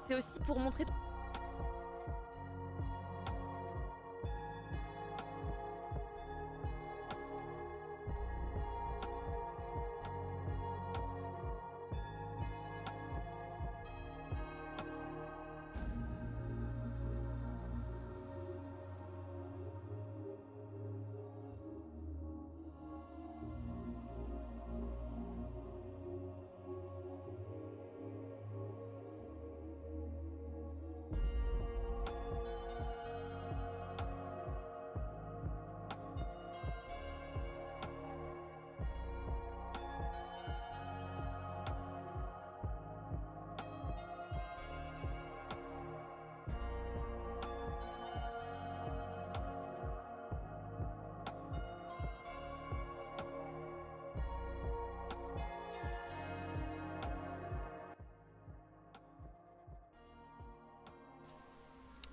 C'est aussi pour montrer...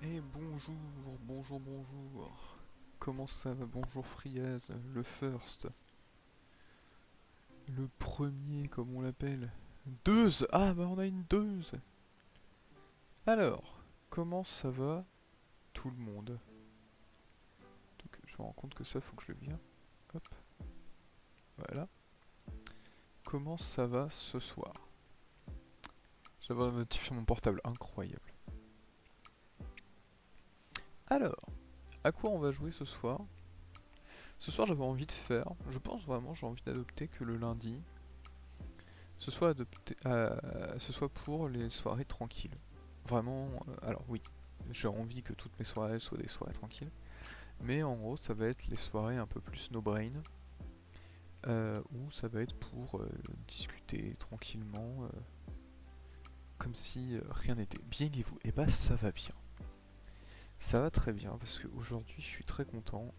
Et bonjour, bonjour. Comment ça va? Bonjour Friaz, le first. Le premier, comme on l'appelle. Deuze. Ah bah on a une deuze. Alors, comment ça va tout le monde? Donc je me rends compte que ça, faut que je le vire. Hop, voilà. Comment ça va ce soir? J'avais notifié mon portable, incroyable. Alors, à quoi on va jouer ce soir? Ce soir j'avais envie de faire, je pense vraiment j'ai envie d'adopter que le lundi, ce soit pour les soirées tranquilles. Vraiment, alors oui, j'ai envie que toutes mes soirées soient des soirées tranquilles, mais en gros ça va être les soirées un peu plus no brain, où ça va être pour discuter tranquillement, comme si rien n'était. Bien et vous? Et bah ça va bien. Ça va très bien parce qu'aujourd'hui je suis très content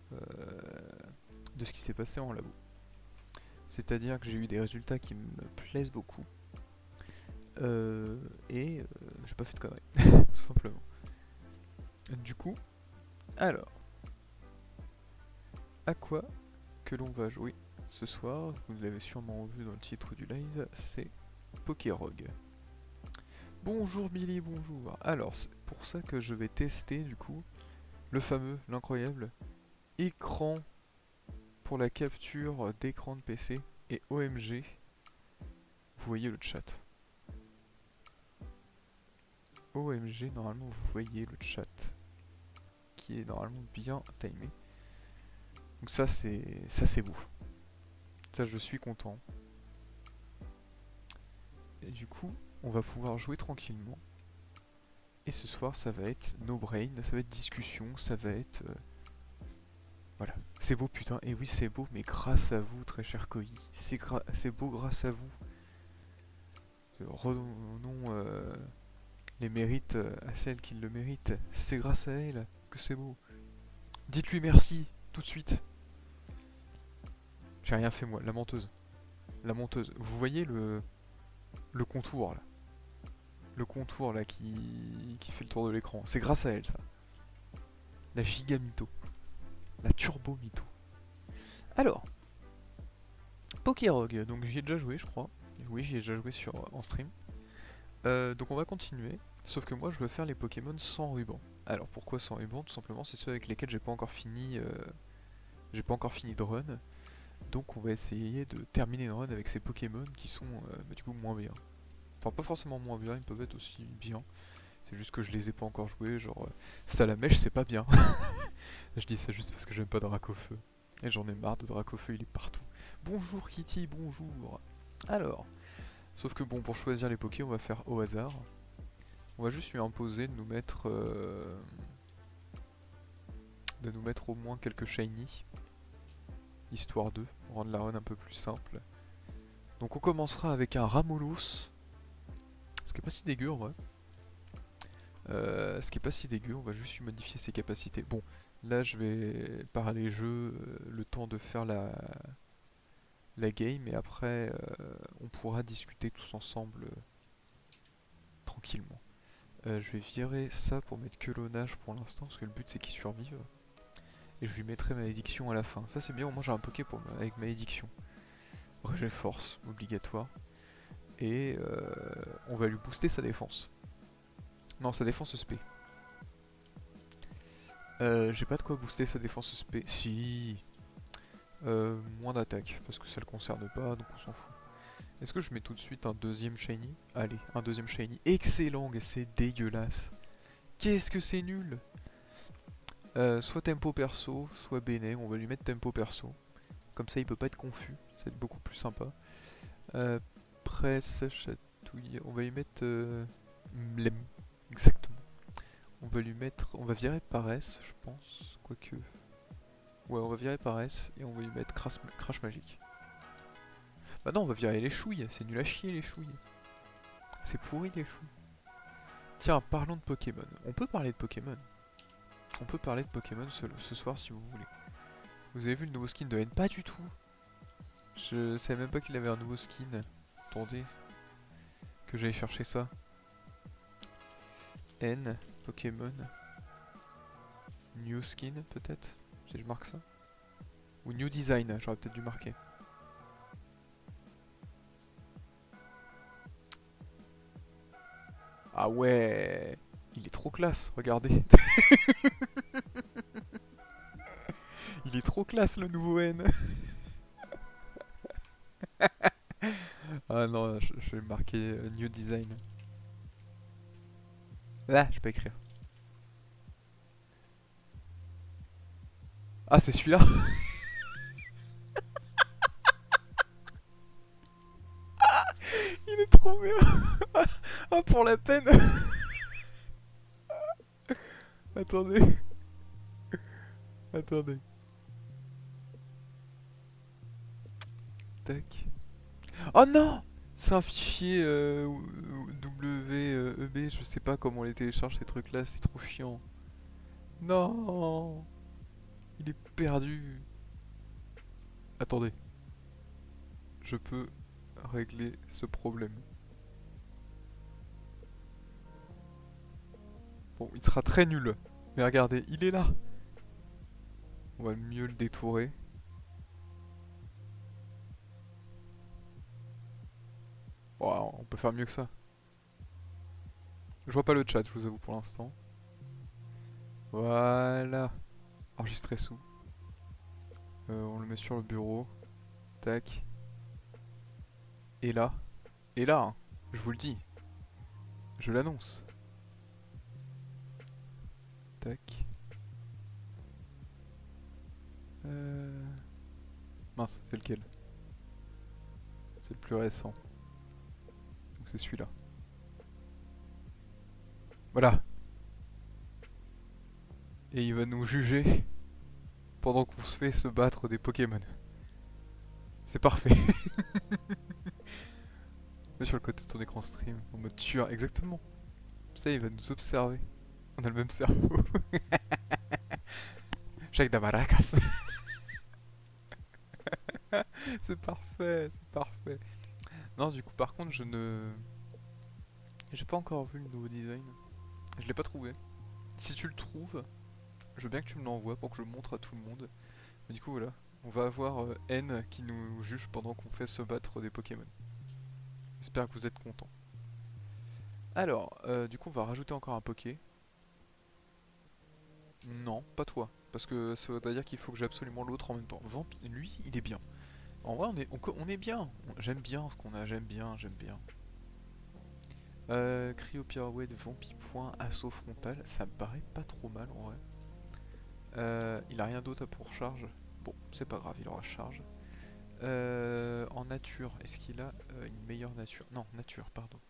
de ce qui s'est passé en labo. C'est-à-dire que j'ai eu des résultats qui me plaisent beaucoup. Et j'ai pas fait de conneries, tout simplement. Du coup, alors, à quoi que l'on va jouer ce soir? Vous l'avez sûrement vu dans le titre du live, c'est Pokérogue. Bonjour Billy, bonjour. Alors, c'est pour ça que je vais tester du coup le fameux, l'incroyable écran pour la capture d'écran de PC et OMG, vous voyez le chat. OMG, normalement vous voyez le chat qui est normalement bien timé. Donc ça c'est beau. Ça je suis content. Et du coup, on va pouvoir jouer tranquillement. Et ce soir, ça va être no brain, ça va être discussion, ça va être... Voilà. C'est beau putain, et oui c'est beau, mais grâce à vous, très cher Koi. C'est beau grâce à vous. Redonnons les mérites à celles qui le méritent. C'est grâce à elle que c'est beau. Dites-lui merci, tout de suite. J'ai rien fait moi, la menteuse. La menteuse. Vous voyez le contour là? Le contour là qui fait le tour de l'écran. C'est grâce à elle ça. La giga mytho. La turbo mytho. Alors, Pokérogue, donc j'y ai déjà joué je crois. Oui, j'y ai déjà joué en stream. Donc on va continuer. Sauf que moi je veux faire les Pokémon sans ruban. Alors pourquoi sans ruban? Tout simplement c'est ceux avec lesquels j'ai pas encore fini. J'ai pas encore fini de run. Donc on va essayer de terminer une run avec ces Pokémon qui sont du coup moins bien. Enfin pas forcément moins bien, ils peuvent être aussi bien. C'est juste que je les ai pas encore joués, genre Salamèche c'est pas bien. Je dis ça juste parce que j'aime pas Dracofeu. Et j'en ai marre de Dracofeu, il est partout. Bonjour Kitty, bonjour. Alors, sauf que bon, pour choisir les Pokés, on va faire au hasard. On va juste lui imposer de nous mettre au moins quelques shiny, histoire de rendre la run un peu plus simple. Donc on commencera avec un Ramolos, ce qui est pas si dégueu en vrai. Ce qui est pas si dégueu, on va juste lui modifier ses capacités. Bon, là je vais parler jeu, le temps de faire la game, et après on pourra discuter tous ensemble tranquillement. Je vais virer ça pour mettre que l'onage pour l'instant, parce que le but c'est qu'il survive. Et je lui mettrai malédiction à la fin. Ça c'est bien, au moins j'ai un Poké avec malédiction. Rejet force, obligatoire. Et on va lui booster sa défense. Non, sa défense SP. J'ai pas de quoi booster sa défense SP. Si. Moins d'attaque, parce que ça le concerne pas, donc on s'en fout. Est-ce que je mets tout de suite un deuxième shiny? Allez, un deuxième shiny. Excellent, c'est dégueulasse. Qu'est-ce que c'est nul. Soit tempo perso, soit Bene. On va lui mettre tempo perso. Comme ça, il peut pas être confus. Ça va être beaucoup plus sympa. Presse, chatouille. On va lui mettre Mlem. Exactement. On va lui mettre. On va virer paresse, je pense. Quoique. Ouais, on va virer paresse et on va lui mettre crash magique. Bah non, on va virer les chouilles. C'est nul à chier les chouilles. C'est pourri les chouilles. Tiens, parlons de Pokémon. On peut parler de Pokémon. On peut parler de Pokémon ce soir si vous voulez. Vous avez vu le nouveau skin de N? Pas du tout. Je savais même pas qu'il avait un nouveau skin. Attendez. Que j'allais chercher ça. N, Pokémon. New skin peut-être. Si je marque ça. Ou New design, j'aurais peut-être dû marquer. Ah ouais. Il est trop classe, regardez. Il est trop classe le nouveau N. Ah non, je vais marquer New Design. Là, je peux écrire. Ah, c'est celui-là. Il est trop bien. Ah, pour la peine. Attendez. Attendez. Tac. Oh non. C'est un fichier WEB, je sais pas comment on les télécharge ces trucs là, c'est trop chiant. Non. Il est perdu. Attendez. Je peux régler ce problème. Bon, il sera très nul. Mais regardez, il est là. On va mieux le détourer. Wow, on peut faire mieux que ça. Je vois pas le chat, je vous avoue pour l'instant. Voilà. Enregistrer sous. On le met sur le bureau. Tac. Et là. Et là, hein, je vous le dis. Je l'annonce. Tac. Mince, c'est lequel? C'est le plus récent. Donc c'est celui-là. Voilà. Et il va nous juger pendant qu'on se fait se battre des Pokémon. C'est parfait. Mets sur le côté de ton écran stream, en mode tueur, exactement. Ça, il va nous observer. On a le même cerveau. Jacques Damaracas. C'est parfait, c'est parfait. Non, du coup, par contre, je ne... J'ai pas encore vu le nouveau design. Je l'ai pas trouvé. Si tu le trouves, je veux bien que tu me l'envoies pour que je montre à tout le monde. Mais du coup, voilà. On va avoir N qui nous juge pendant qu'on fait se battre des Pokémon. J'espère que vous êtes contents. Alors, du coup, on va rajouter encore un Poké. Non, pas toi. Parce que ça veut dire qu'il faut que j'ai absolument l'autre en même temps. Lui, il est bien. En vrai, on est bien. J'aime bien ce qu'on a, j'aime bien, j'aime bien. Cryo Pirouette, Vampi Point, Assaut Frontal, ça me paraît pas trop mal en vrai. Il a rien d'autre pour charge. Bon, c'est pas grave, il aura charge. En nature, est-ce qu'il a une meilleure nature? Non, nature, pardon.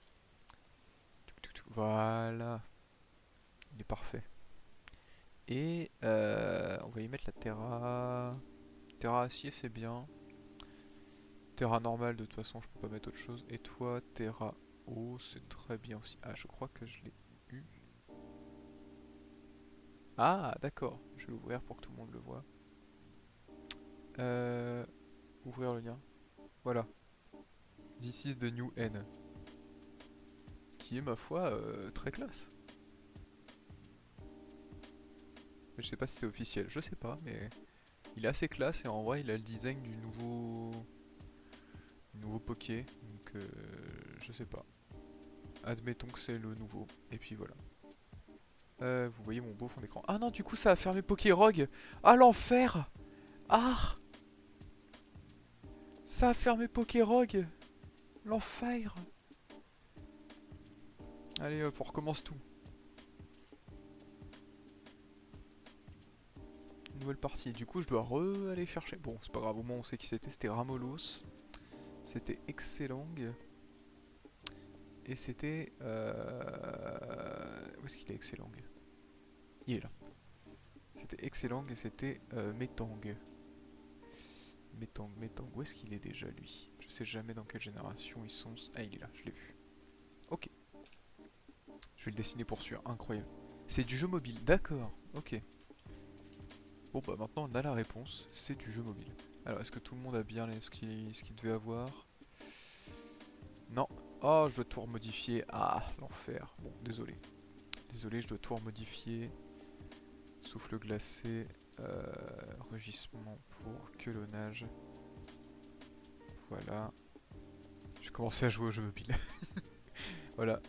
Voilà. Il est parfait. Et on va y mettre la Terra. Terra acier, c'est bien. Terra normal, de toute façon, je peux pas mettre autre chose. Et toi, Terra eau, c'est très bien aussi. Ah, je crois que je l'ai eu. Ah, d'accord. Je vais l'ouvrir pour que tout le monde le voit. Ouvrir le lien. Voilà. This is the new N. Qui est, ma foi, très classe. Mais je sais pas si c'est officiel. Je sais pas, mais il est assez classe et en vrai, il a le design du nouveau Poké. Donc, je sais pas. Admettons que c'est le nouveau. Et puis voilà. Vous voyez mon beau fond d'écran. Ah non, du coup, ça a fermé Pokérog. Ah, l'enfer. Ah, ça a fermé Pokérog. L'enfer. Allez, hop, on recommence tout. Nouvelle partie. Du coup, je dois aller chercher. Bon, c'est pas grave, au moins on sait qui c'était. C'était Ramolos. C'était excellent. Et c'était... Où est-ce qu'il est excellent? Il est là. C'était excellent et c'était Metang. Metang. Où est-ce qu'il est déjà lui? Je sais jamais dans quelle génération ils sont. Ah, il est là, je l'ai vu. Ok. Je vais le dessiner pour sûr. Incroyable. C'est du jeu mobile. D'accord. Ok. Bon bah maintenant on a la réponse. C'est du jeu mobile. Alors est-ce que tout le monde a bien ce qu'il devait avoir? Non. Oh, je dois tout remodifier. Ah, l'enfer. Bon, désolé. Désolé, je dois tout remodifier. Souffle glacé. Rugissement pour quelonnage. Voilà. J'ai commencé à jouer au jeu mobile. Voilà.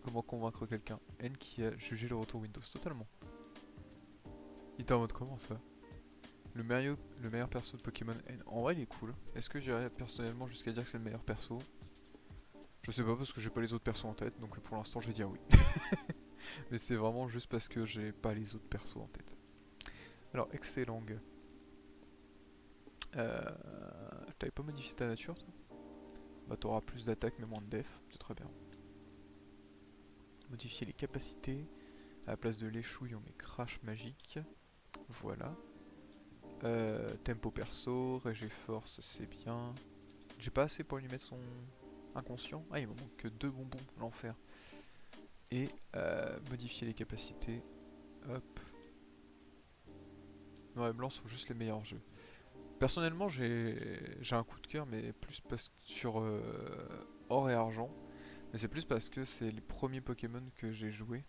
Comment convaincre quelqu'un? N qui a jugé le retour Windows. Totalement. Il était en mode comment ça? Le meilleur perso de Pokémon N. En vrai, il est cool. Est-ce que j'irais personnellement jusqu'à dire que c'est le meilleur perso? Je sais pas parce que j'ai pas les autres persos en tête, donc pour l'instant je vais dire oui. Mais c'est vraiment juste parce que j'ai pas les autres persos en tête. Alors, excellent. T'avais pas modifié ta nature toi? Bah t'auras plus d'attaque mais moins de def, c'est très bien. Modifier les capacités. À la place de l'échouille on met crash magique. Voilà. Tempo perso, régé force c'est bien. J'ai pas assez pour lui mettre son inconscient. Ah il me manque que 2 bonbons, l'enfer. Et modifier les capacités. Hop. Noir et blanc sont juste les meilleurs jeux. Personnellement j'ai un coup de cœur mais plus parce que sur or et argent. Mais c'est plus parce que c'est les premiers Pokémon que j'ai joué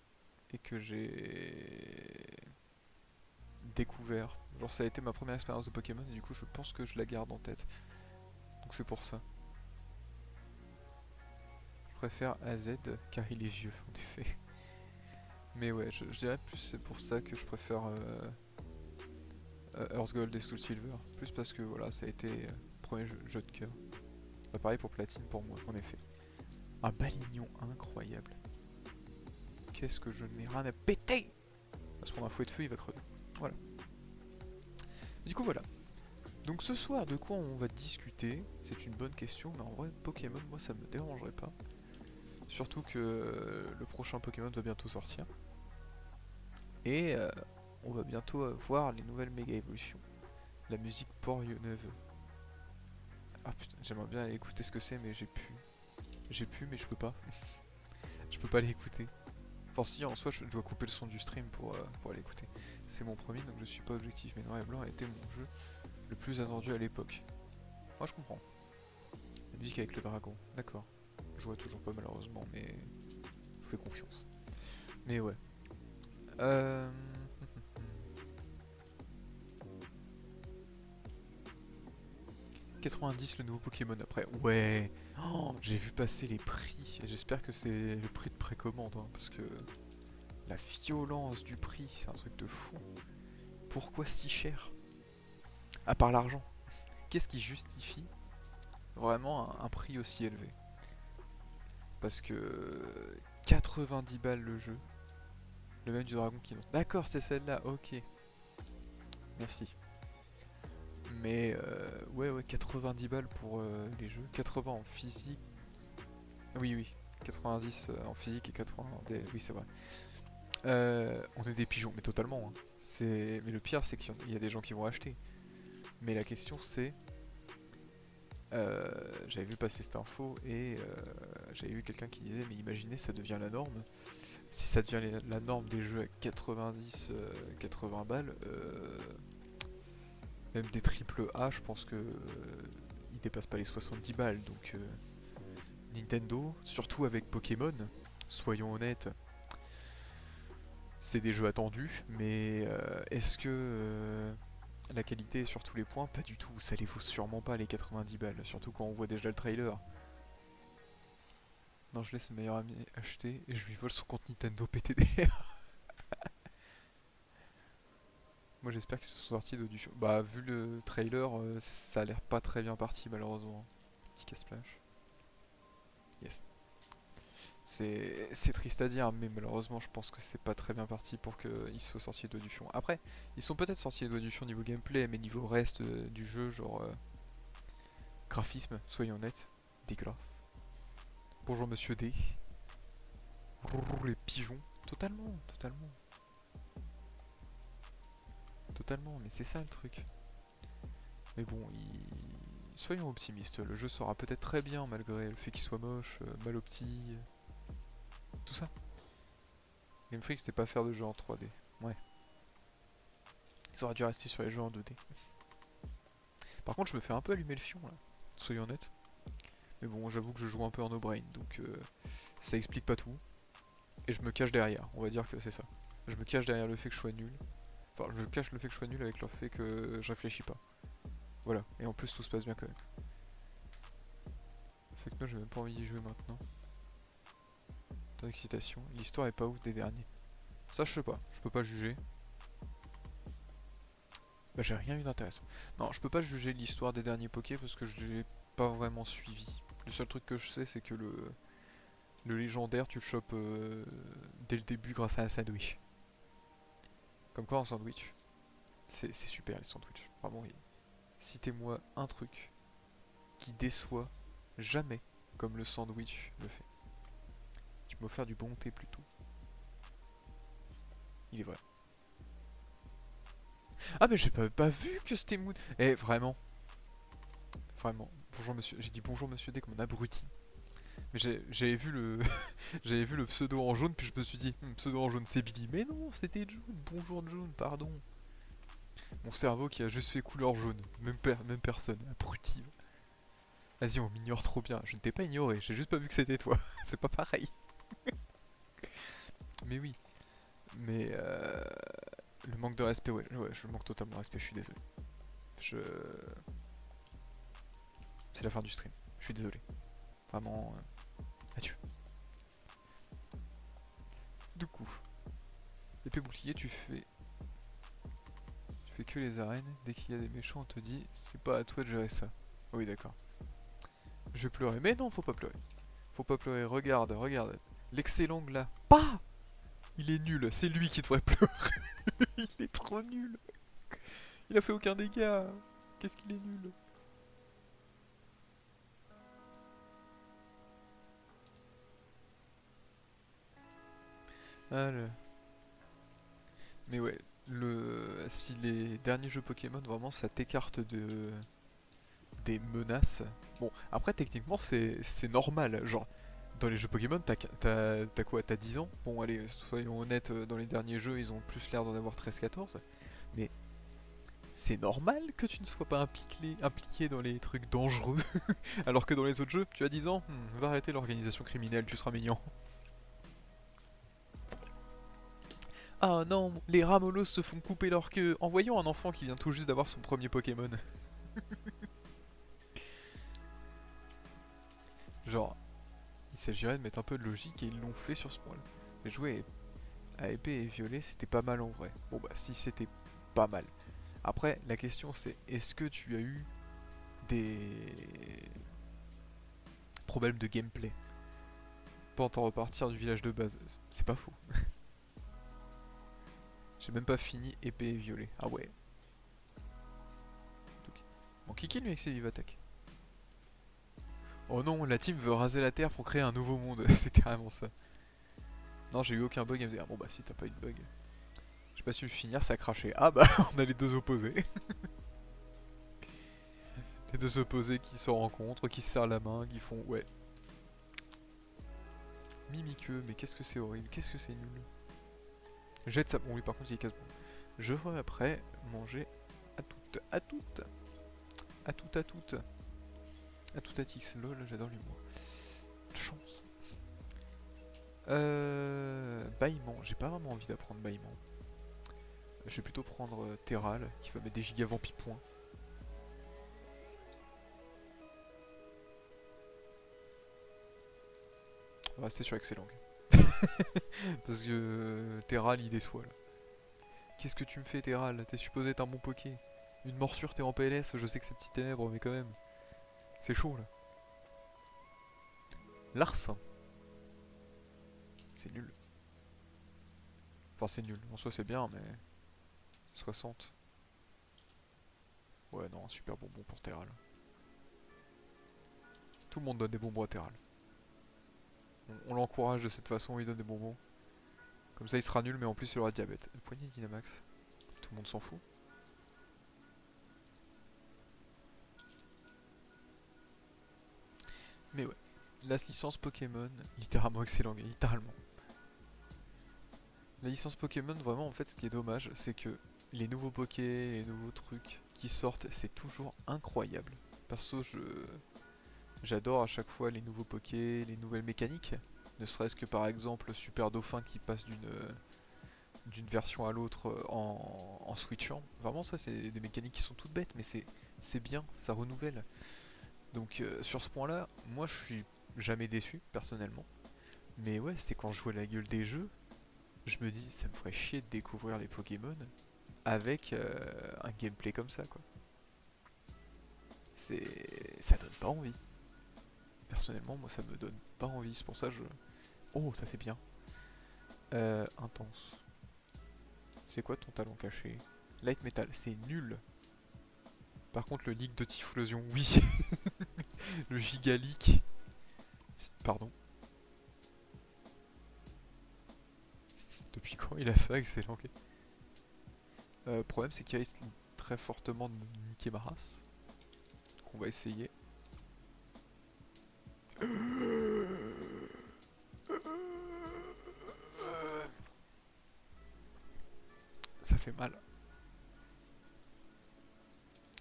et que j'ai découvert. Genre ça a été ma première expérience de Pokémon et du coup je pense que je la garde en tête. Donc c'est pour ça. Je préfère AZ car il est vieux en effet. Mais ouais, je dirais plus c'est pour ça que je préfère Earth Gold et Soul Silver. Plus parce que voilà, ça a été premier jeu de cœur. Bah, pareil pour Platine pour moi, en effet. Un balignon incroyable. Qu'est-ce que je ne mets rien à péter! Il va se prendre un fouet de feu, il va crever. Voilà. Du coup voilà. Donc ce soir, de quoi on va discuter? C'est une bonne question, mais en vrai, Pokémon, moi ça me dérangerait pas. Surtout que le prochain Pokémon va bientôt sortir. Et on va bientôt voir les nouvelles méga évolutions. La musique Porionneuve. Ah putain, j'aimerais bien aller écouter ce que c'est, mais j'ai pu. J'ai pu, mais je peux pas. Je peux pas aller écouter. Enfin si, en soi, je dois couper le son du stream pour aller écouter. C'est mon premier, donc je suis pas objectif. Mais Noir et Blanc a été mon jeu le plus attendu à l'époque. Moi, je comprends. La musique avec le dragon, d'accord. Je vois toujours pas malheureusement, mais je vous fais confiance. Mais ouais. Euh... 90 le nouveau Pokémon après. Ouais. Oh, j'ai vu passer les prix. Et j'espère que c'est le prix de précommande. Hein, parce que la violence du prix, c'est un truc de fou. Pourquoi si cher? À part l'argent. Qu'est-ce qui justifie vraiment un prix aussi élevé? Parce que 90 balles le jeu. Le même du dragon qui lance. D'accord, c'est celle-là, ok. Merci. Mais ouais, 90 balles pour les jeux. 80 en physique. Oui, oui. 90 en physique et 80 en DL. Oui, c'est vrai. On est des pigeons, mais totalement. Hein. Mais le pire, c'est qu'il y a des gens qui vont acheter. Mais la question, c'est... j'avais vu passer cette info et j'avais vu quelqu'un qui disait mais imaginez ça devient la norme. Si ça devient la norme des jeux à 90, 80 balles, même des triple A, je pense que ils dépassent pas les 70 balles. Donc Nintendo, surtout avec Pokémon, soyons honnêtes, c'est des jeux attendus, mais est-ce que la qualité est sur tous les points? Pas du tout, ça les vaut sûrement pas les 90 balles, surtout quand on voit déjà le trailer. Non, je laisse mon meilleur ami acheter et je lui vole son compte Nintendo PTDR. Moi j'espère qu'ils se sont sortis d'audition. Bah vu le trailer, ça a l'air pas très bien parti malheureusement. Petit casse-splash. Yes. C'est triste à dire, mais malheureusement je pense que c'est pas très bien parti pour qu'ils soient sortis d'audition. Après, ils sont peut-être sortis d'audition niveau gameplay, mais niveau reste du jeu, genre graphisme, soyons honnêtes, dégueulasse. Bonjour Monsieur D. Les pigeons. Totalement, totalement. Totalement, mais c'est ça le truc. Mais bon, soyons optimistes, le jeu sera peut-être très bien malgré le fait qu'il soit moche, mal opti, tout ça. Game Freak c'était pas faire de jeux en 3D. Ouais. Ils auraient dû rester sur les jeux en 2D. Par contre je me fais un peu allumer le fion là, soyons honnêtes. Mais bon, j'avoue que je joue un peu en no-brain, donc ça explique pas tout. Et je me cache derrière, on va dire que c'est ça. Je me cache derrière le fait que je sois nul. Enfin, je cache le fait que je sois nul avec le fait que je réfléchis pas. Voilà, et en plus tout se passe bien quand même. Fait que moi j'ai même pas envie d'y jouer maintenant. Tant d'excitation. L'histoire est pas ouf des derniers. Ça je sais pas, je peux pas juger. Bah j'ai rien eu d'intéressant. Non, je peux pas juger l'histoire des derniers Poké parce que je l'ai pas vraiment suivi. Le seul truc que je sais c'est que le légendaire tu le chopes dès le début grâce à un sandwich. Comme quoi un sandwich, c'est super les sandwichs. Vraiment, citez-moi un truc qui déçoit jamais comme le sandwich le fait. Tu peux m'offrir du bon thé plutôt. Il est vrai. Ah mais j'ai pas vu que c'était Moon. Eh vraiment. Vraiment. Bonjour monsieur. J'ai dit bonjour monsieur D comme un abruti. Mais j'avais vu le j'avais vu le pseudo en jaune puis je me suis dit pseudo en jaune c'est Billy. Mais non c'était June. Bonjour June, pardon. Mon cerveau qui a juste fait couleur jaune. Même personne. Abruti. Vas-y on m'ignore trop bien. Je ne t'ai pas ignoré. J'ai juste pas vu que c'était toi. C'est pas pareil. Mais oui. Mais le manque de respect, ouais, je manque totalement de respect, je suis désolé. Je... C'est la fin du stream, je suis désolé. Vraiment, adieu. Du coup, épée bouclier, tu fais que les arènes. Dès qu'il y a des méchants, on te dit, c'est pas à toi de gérer ça. Oui, d'accord. Je vais pleurer, mais non, faut pas pleurer. Faut pas pleurer, regarde. L'excellent là. Pas. Il est nul, c'est lui qui devrait pleurer. Il est trop nul. Il a fait aucun dégât. Qu'est-ce qu'il est nul. Ah là. Mais ouais, si les derniers jeux Pokémon, vraiment, ça t'écarte des menaces. Bon, après, techniquement, c'est normal. Genre, dans les jeux Pokémon, t'as quoi? T'as 10 ans? Bon, allez, soyons honnêtes, dans les derniers jeux, ils ont plus l'air d'en avoir 13-14. Mais c'est normal que tu ne sois pas impliqué dans les trucs dangereux. Alors que dans les autres jeux, tu as 10 ans, va arrêter l'organisation criminelle, tu seras mignon. Ah non, les Ramolos se font couper leur queue en voyant un enfant qui vient tout juste d'avoir son premier Pokémon. Genre, il s'agirait de mettre un peu de logique et ils l'ont fait sur ce point-là. Mais jouer à épée et violet, c'était pas mal en vrai. Bon bah si c'était pas mal. Après, la question c'est, est-ce que tu as eu des problèmes de gameplay pour t'en repartir du village de base? C'est pas faux. J'ai même pas fini épée et violet. Ah ouais. Bon, Kiki lui avec ses vives attaques. Oh non, la team veut raser la terre pour créer un nouveau monde. C'est carrément ça. Non, j'ai eu aucun bug à me dire. Bon bah si t'as pas eu de bug. J'ai pas su le finir, ça a craché. Ah bah on a les deux opposés. Les deux opposés qui se rencontrent, qui se serrent la main, qui font ouais. Mimiqueux, mais qu'est-ce que c'est horrible, qu'est-ce que c'est nul. Jette ça. Bon lui par contre il est casse-bon. Je ferai après manger à toutes. À Tix, lol, j'adore l'humour. Chance. Bâillement, j'ai pas vraiment envie d'apprendre bâillement. Je vais plutôt prendre Terral, qui va mettre des giga vampipoints. On va rester sur Excellang. Parce que Terral il déçoit là. qu'est-ce que tu me fais, Terral? T'es supposé être un bon poké. Une morsure, t'es en PLS, je sais que c'est petit ténèbres, mais quand même. C'est chaud là. Larcin. C'est nul. Enfin, c'est nul. En soi, c'est bien, mais. 60. Ouais, non, un super bonbon pour Terral. Tout le monde donne des bonbons à Terral. On l'encourage de cette façon, il donne des bonbons. Comme ça, il sera nul, mais en plus, il aura diabète. Le poignet Dynamax. Tout le monde s'en fout. Mais ouais. La licence Pokémon, littéralement excellent, littéralement. La licence Pokémon, vraiment, en fait, ce qui est dommage, c'est que les nouveaux Pokés, les nouveaux trucs qui sortent, c'est toujours incroyable. Perso, j'adore à chaque fois les nouveaux Pokés, les nouvelles mécaniques. Ne serait-ce que par exemple Super Dauphin qui passe d'une version à l'autre en switchant. Vraiment, ça, c'est des mécaniques qui sont toutes bêtes, mais c'est bien, ça renouvelle. Donc, sur ce point-là, moi, je suis jamais déçu, personnellement. Mais ouais, c'était quand je jouais la gueule des jeux, je me dis, ça me ferait chier de découvrir les Pokémon avec un gameplay comme ça, quoi. Ça donne pas envie. Personnellement, moi, ça me donne pas envie. C'est pour ça que je. Oh, ça c'est bien. Intense. C'est quoi ton talon caché? Light Metal, c'est nul. Par contre, le leak de Typhlosion, oui. Le Giga Leak. Pardon. Depuis quand il a ça? Excellent. Ok. Le problème, c'est qu'il risque très fortement de me niquer ma race. Donc on va essayer. Ça fait mal.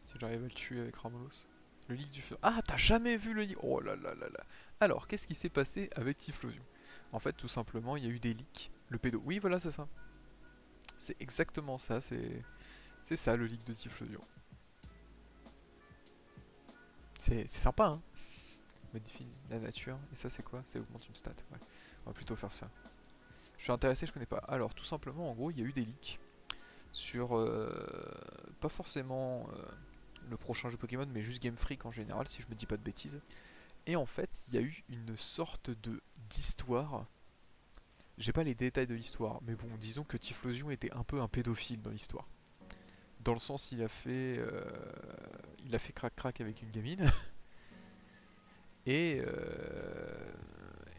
Si j'arrive à le tuer avec Ramolos. Le leak du feu. Ah, t'as jamais vu le leak? Oh là là là là. Alors, qu'est-ce qui s'est passé avec Typhlosion? En fait, tout simplement, il y a eu des leaks. Le pédo. Oui, voilà, c'est ça. C'est exactement ça. C'est ça le leak de Typhlosion. C'est sympa, hein. Modifie la nature. Et ça, c'est quoi? C'est augmente une stat. Ouais. On va plutôt faire ça. Je suis intéressé, je connais pas. Alors, tout simplement, en gros, il y a eu des leaks sur pas forcément le prochain jeu Pokémon, mais juste Game Freak en général, si je me dis pas de bêtises. Et en fait, il y a eu une sorte de d'histoire. J'ai pas les détails de l'histoire, mais bon, disons que Typhlosion était un peu un pédophile dans l'histoire. Dans le sens, il a fait crac crac avec une gamine. Et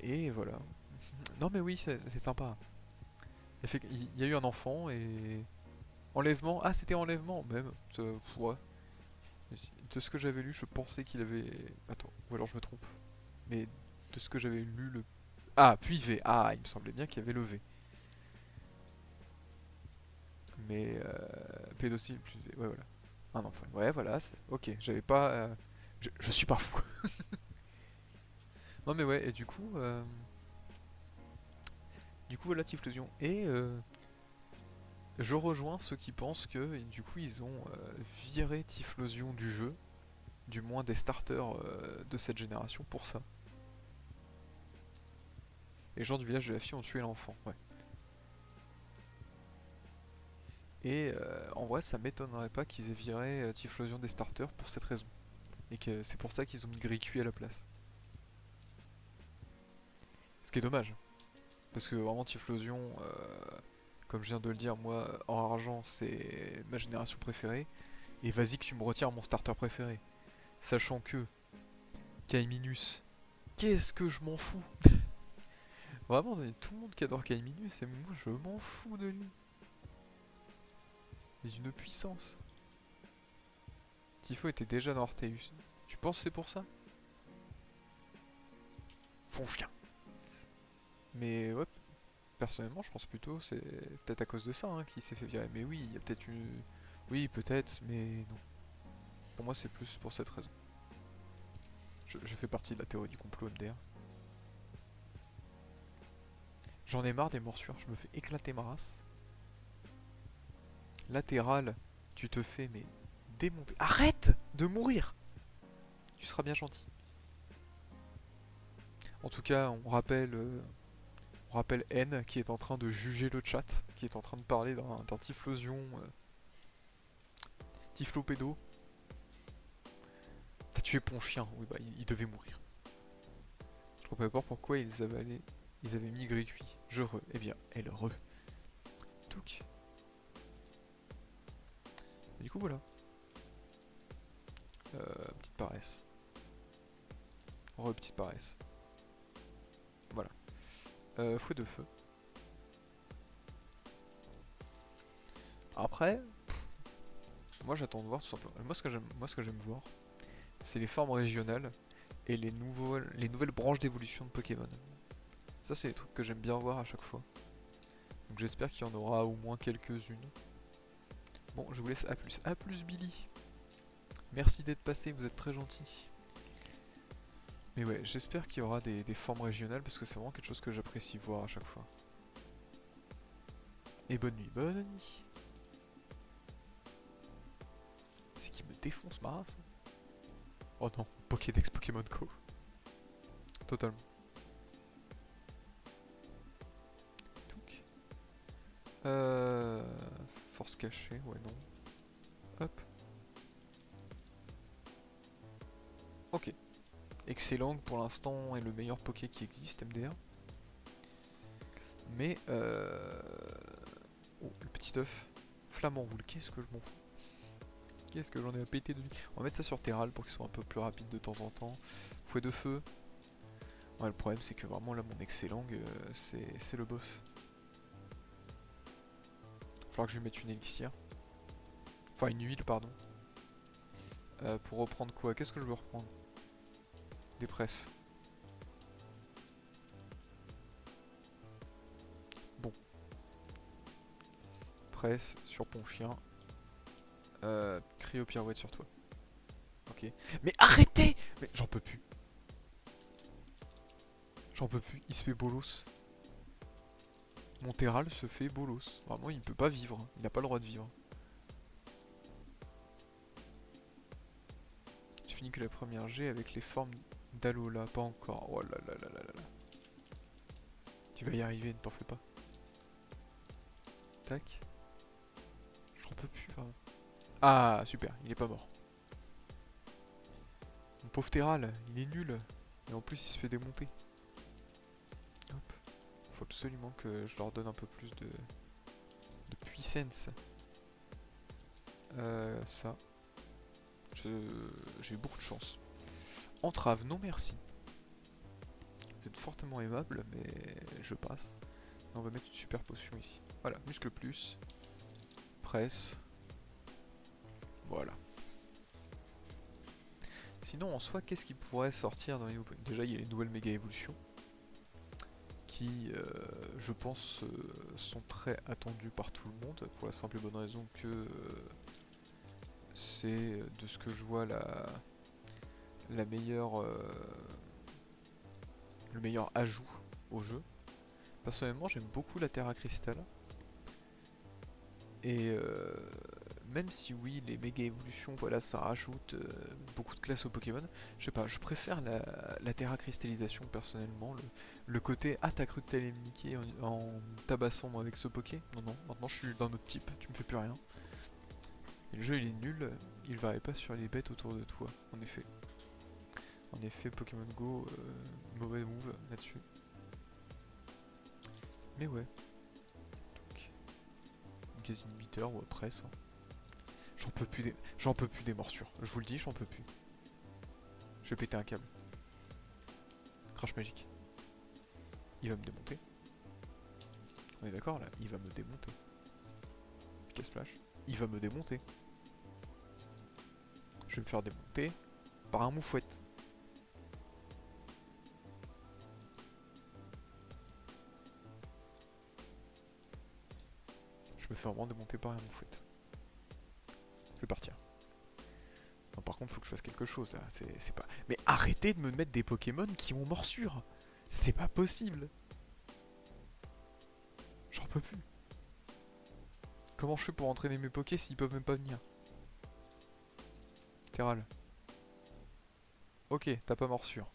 et voilà. Non mais oui, c'est sympa. Il y a eu un enfant et enlèvement. Ah, c'était enlèvement même. Ouais. De ce que j'avais lu, je pensais qu'il avait. Attends, ou alors je me trompe. Mais de ce que j'avais lu, le. Ah, puis V. Ah, il me semblait bien qu'il y avait le V. Mais pédophile plus V. Ouais, voilà. Un enfant. Ouais, voilà. Ok, j'avais pas. Je suis pas fou. Non, mais ouais, et du coup, voilà, Typhlosion. Et je rejoins ceux qui pensent que du coup, ils ont viré Typhlosion du jeu. Du moins des starters de cette génération pour ça. Les gens du village de la fille ont tué l'enfant, ouais. Et en vrai, ça m'étonnerait pas qu'ils aient viré Typhlosion des starters pour cette raison. Et que c'est pour ça qu'ils ont mis Gricui à la place. Ce qui est dommage. Parce que vraiment Typhlosion, comme je viens de le dire, moi, en argent, c'est ma génération préférée. Et vas-y que tu me retires mon starter préféré. Sachant que Kaiminus, qu'est-ce que je m'en fous. Vraiment, il y a tout le monde qui adore Kaiminus et moi je m'en fous de lui. Il est d'une puissance. Tifo était déjà dans Arceus. Tu penses que c'est pour ça? Fonchien. Mais ouais, personnellement, je pense plutôt c'est peut-être à cause de ça hein, qu'il s'est fait virer. Mais oui, il y a peut-être une. Oui, peut-être, mais non. Pour moi, c'est plus pour cette raison. Je fais partie de la théorie du complot MDR. J'en ai marre des morsures, je me fais éclater ma race. Latéral, tu te fais mais démonter. Arrête de mourir. Tu seras bien gentil. En tout cas, on rappelle N qui est en train de juger le chat, qui est en train de parler d'un typhlosion, typhlopédo. T'as tué mon chien, oui bah il devait mourir. Je comprenais pas pourquoi ils avaient mis gris cuit. Eh bien, elle re. Touc. Et du coup voilà. Petite paresse. Petite paresse. Voilà. Fouet de feu. Après, moi j'attends de voir tout simplement. Moi ce que j'aime voir, c'est les formes régionales et les nouvelles branches d'évolution de Pokémon. Ça c'est des trucs que j'aime bien voir à chaque fois. Donc j'espère qu'il y en aura au moins quelques-unes. Bon, je vous laisse à plus. À plus Billy. Merci d'être passé, vous êtes très gentil. Mais ouais, j'espère qu'il y aura des formes régionales parce que c'est vraiment quelque chose que j'apprécie voir à chaque fois. Et bonne nuit, bonne nuit. C'est qui me défonce ma race. Oh non, Pokédex Pokémon Go. Totalement. Donc. Force cachée, ouais non. Hop. Ok. Excellent pour l'instant est le meilleur Poké qui existe, MDR. Mais oh, le petit œuf. Flamant roule, qu'est-ce que je m'en fous. Qu'est-ce que j'en ai à péter de lui. On va mettre ça sur Terral pour qu'il soit un peu plus rapide de temps en temps. Fouet de feu. Ouais, le problème c'est que vraiment là mon excellent c'est le boss. Il va falloir que je lui mette une élixir. Enfin une huile pardon. Pour reprendre quoi? Qu'est-ce que je veux reprendre? Des presses. Bon. Presse sur ton chien. Cryo pirouette sur toi. Ok. Mais arrêtez! Mais j'en peux plus. J'en peux plus. Il se fait bolos. Mon Terral se fait bolos. Vraiment, il peut pas vivre. Il n'a pas le droit de vivre. J'ai fini que la première G avec les formes d'Alola. Pas encore. Oh là là là là là là. Tu vas y arriver, ne t'en fais pas. Tac. J'en peux plus, vraiment. Ah, super. Il est pas mort. Mon pauvre Terral, il est nul. Et en plus, il se fait démonter. Hop. Faut absolument que je leur donne un peu plus de puissance. Ça. J'ai eu beaucoup de chance. Entrave, non merci. Vous êtes fortement aimable, mais je passe. On va mettre une super potion ici. Voilà, muscle plus. Presse. Voilà. Sinon, en soi, qu'est-ce qui pourrait sortir dans les nouveaux... Déjà, il y a les nouvelles méga évolutions. Qui, je pense, sont très attendues par tout le monde. Pour la simple et bonne raison que... c'est, de ce que je vois, la meilleure... le meilleur ajout au jeu. Personnellement, j'aime beaucoup la Terra Crystal. Et même si oui, les méga évolutions, voilà, ça rajoute beaucoup de classes au Pokémon, je sais pas, je préfère la Terra Cristallisation personnellement. Le côté, ah t'as cru que t'allais me niquer en tabassant moi avec ce Poké? Non, non, maintenant je suis d'un autre type, tu me fais plus rien. Et le jeu il est nul, il varie pas sur les bêtes autour de toi, en effet. En effet, Pokémon Go, mauvais move là-dessus. Mais ouais. Donc, gaz inhibiteur ou presse. Hein. J'en peux plus des morsures. Je vous le dis, j'en peux plus. Je vais péter un câble. Crash magique. Il va me démonter. On est d'accord là? Il va me démonter. Pique splash. Il va me démonter. Je vais me faire démonter par un moufouette. Je me fais vraiment démonter par un moufouette. Je vais partir. Non, par contre, faut que je fasse quelque chose là. C'est pas. Mais arrêtez de me mettre des Pokémon qui ont morsure. C'est pas possible. J'en peux plus. Comment je fais pour entraîner mes Pokés s'ils peuvent même pas venir? Terral. Ok, t'as pas morsure.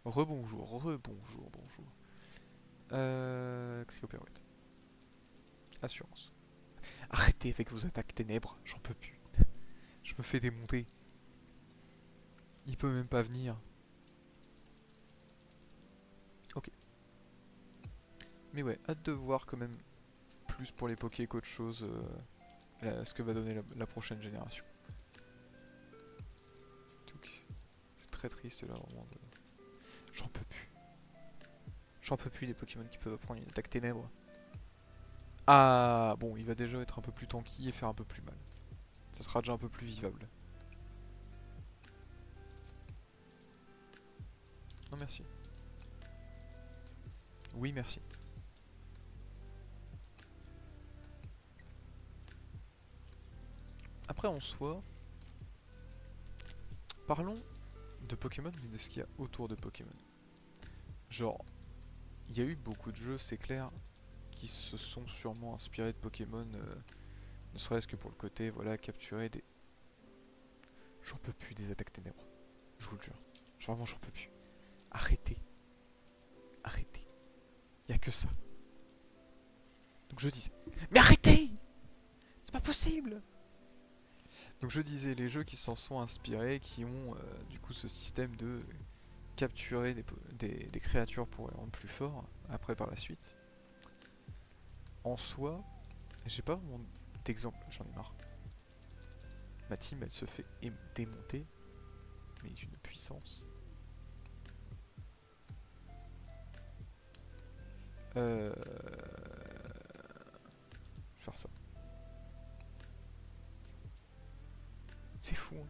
Rebonjour, bonjour. Cryopérouette. Assurance. Arrêtez avec vos attaques ténèbres, j'en peux plus. Je me fais démonter. Il peut même pas venir. Ok. Mais ouais, hâte de voir quand même plus pour les pokés qu'autre chose ce que va donner la prochaine génération. C'est très triste là vraiment. J'en peux plus. J'en peux plus des Pokémon qui peuvent prendre une attaque ténèbres. Ah bon, il va déjà être un peu plus tanky et faire un peu plus mal. Ça sera déjà un peu plus vivable. Non merci. Oui merci. Après en soi, parlons de Pokémon mais de ce qu'il y a autour de Pokémon. Genre, il y a eu beaucoup de jeux, c'est clair, qui se sont sûrement inspirés de Pokémon, ne serait-ce que pour le côté, voilà, capturer des... J'en peux plus des attaques ténèbres, je vous le jure. Vraiment, j'en peux plus. Arrêtez. Arrêtez. Y a que ça. Donc je disais... Mais arrêtez! C'est pas possible! Donc je disais, les jeux qui s'en sont inspirés, qui ont du coup ce système de capturer des créatures pour les rendre plus forts, après par la suite. En soi, j'ai pas vraiment d'exemple, j'en ai marre. Ma team elle se fait démonter, mais d'une puissance. Je vais faire ça. C'est fou, hein.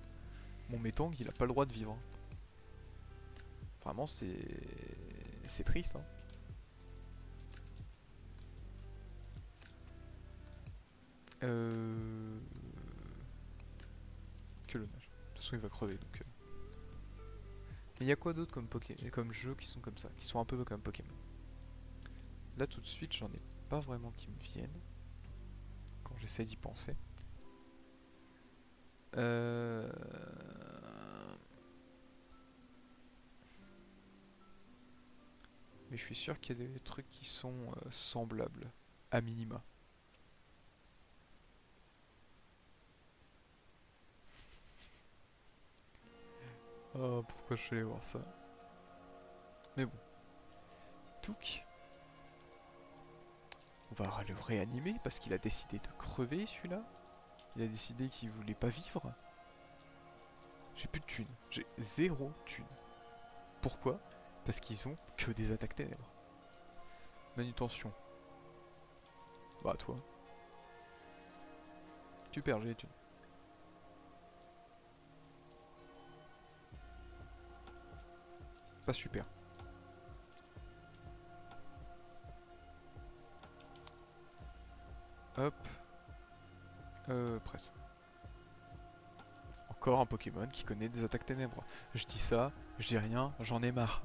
Mon Metang il a pas le droit de vivre. Vraiment c'est triste, hein. Quel dommage. De toute façon il va crever donc. Mais il y a quoi d'autre comme jeux qui sont comme ça, qui sont un peu comme Pokémon. Là tout de suite j'en ai pas vraiment qui me viennent quand j'essaie d'y penser. Mais je suis sûr qu'il y a des trucs qui sont semblables, à minima. Oh, pourquoi je suis allé voir ça? Mais bon, Touk, on va le réanimer parce qu'il a décidé de crever celui-là. Il a décidé qu'il voulait pas vivre. J'ai plus de thunes, j'ai 0 thunes. Pourquoi? Parce qu'ils ont que des attaques ténèbres. Manutention. Bah toi. Tu perds, j'ai les thunes. Pas super. Hop. Presse. Encore un Pokémon qui connaît des attaques ténèbres. Je dis ça, je dis rien, j'en ai marre.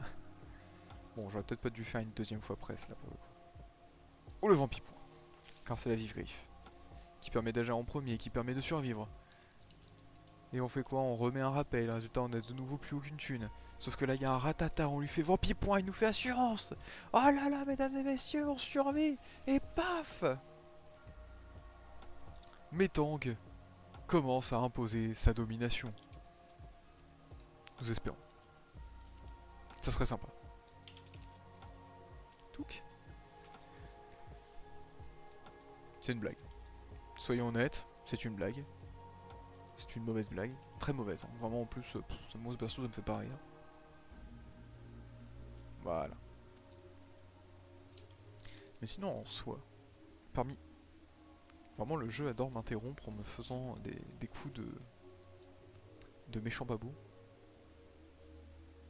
Bon, j'aurais peut-être pas dû faire une deuxième fois presse là pour le coup. Oh le Vampipou. Car c'est la vive griffe. Qui permet d'agir en premier, qui permet de survivre. Et on fait quoi? On remet un rappel, résultat on a de nouveau plus aucune thune. Sauf que là il y a un ratata, on lui fait Vampipoint, il nous fait assurance. Oh là là mesdames et messieurs, on survit. Et paf, Metang commence à imposer sa domination. Nous espérons. Ça serait sympa. Touk. C'est une blague. Soyons honnêtes, c'est une blague. C'est une mauvaise blague. Très mauvaise, hein. Vraiment en plus, moi perso ça me fait pas rire. Voilà. Mais sinon en soi, parmi... Vraiment le jeu adore m'interrompre en me faisant des coups de méchants babous.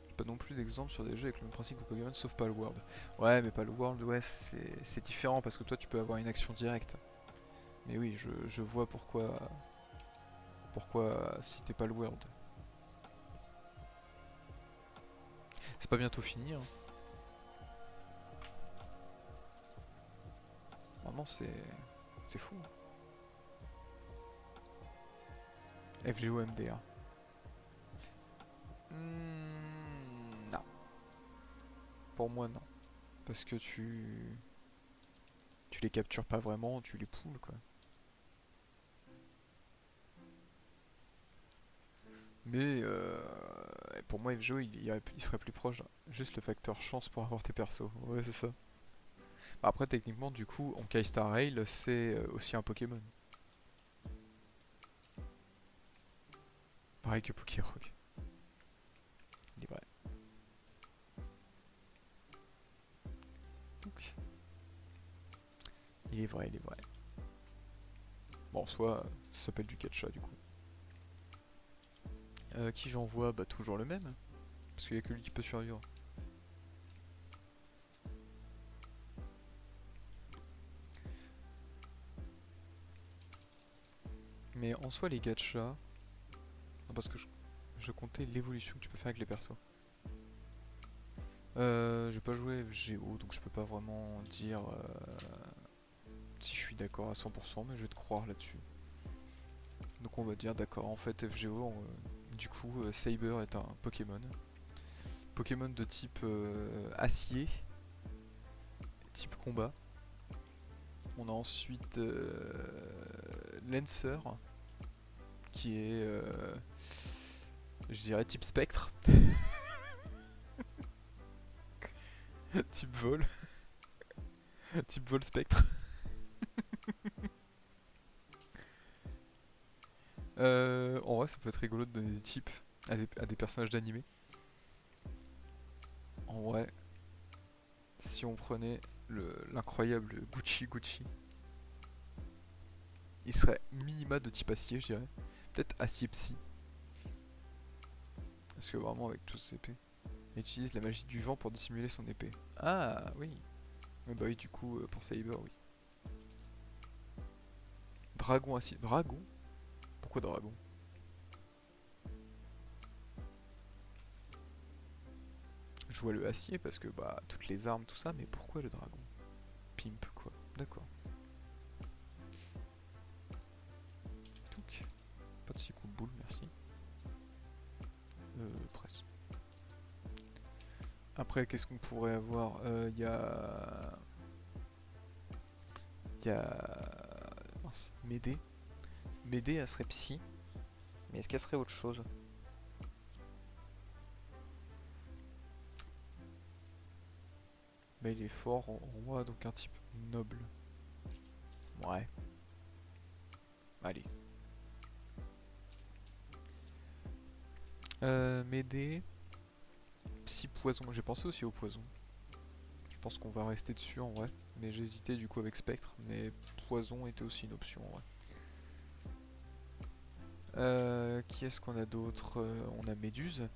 J'ai pas non plus d'exemple sur des jeux avec le même principe que Pokémon sauf Palworld. Ouais mais Palworld ouais c'est différent parce que toi tu peux avoir une action directe. Mais oui je vois pourquoi citer Palworld. C'est pas bientôt fini hein. Vraiment c'est fou. FGO-MDR. Non. Pour moi non. Parce que tu Tu les captures pas vraiment, tu les poules quoi. Mais pour moi FGO il serait plus proche. Juste le facteur chance pour avoir tes persos. Ouais c'est ça. Après techniquement du coup Honkai Star Rail c'est aussi un Pokémon. Pareil que Pokérock. Il est vrai. Donc, il est vrai, il est vrai. Bon, soit ça s'appelle du catcha du coup. Qui j'envoie? Bah toujours le même. Parce qu'il y a que lui qui peut survivre. Mais en soi les gachas... Non, parce que je comptais l'évolution que tu peux faire avec les persos. J'ai pas joué FGO donc je peux pas vraiment dire si je suis d'accord à 100% mais je vais te croire là-dessus. Donc on va dire d'accord, en fait FGO, du coup Saber est un Pokémon. Pokémon de type acier, type combat. On a ensuite Lancer, qui est, je dirais, type spectre. Type vol. Type vol spectre. En vrai, ça peut être rigolo de donner des types à des personnages d'animé. En vrai, si on prenait l'incroyable Gucci, il serait minima de type acier, je dirais. Peut-être acier psy. Parce que vraiment, avec tous ses épées. Il utilise la magie du vent pour dissimuler son épée. Ah, oui. Mais bah oui, du coup, pour Saber, oui. Dragon acier. Dragon? Pourquoi dragon? Je vois le acier parce que, bah, toutes les armes, tout ça, mais pourquoi le dragon? Pimp, quoi. D'accord. Donc, pas de 6 coups de boule, merci. Presque. Après, qu'est-ce qu'on pourrait avoir? Il y a... Il y a... Mince, Médée. Médée, elle serait psy. Mais est-ce qu'elle serait autre chose? Bah, il est fort en roi, donc un type noble. Ouais. Allez. Médée. Psy poison. J'ai pensé aussi au poison. Je pense qu'on va rester dessus en vrai. Mais j'hésitais du coup avec Spectre. Mais poison était aussi une option en vrai. Qui est-ce qu'on a d'autre? On a Méduse.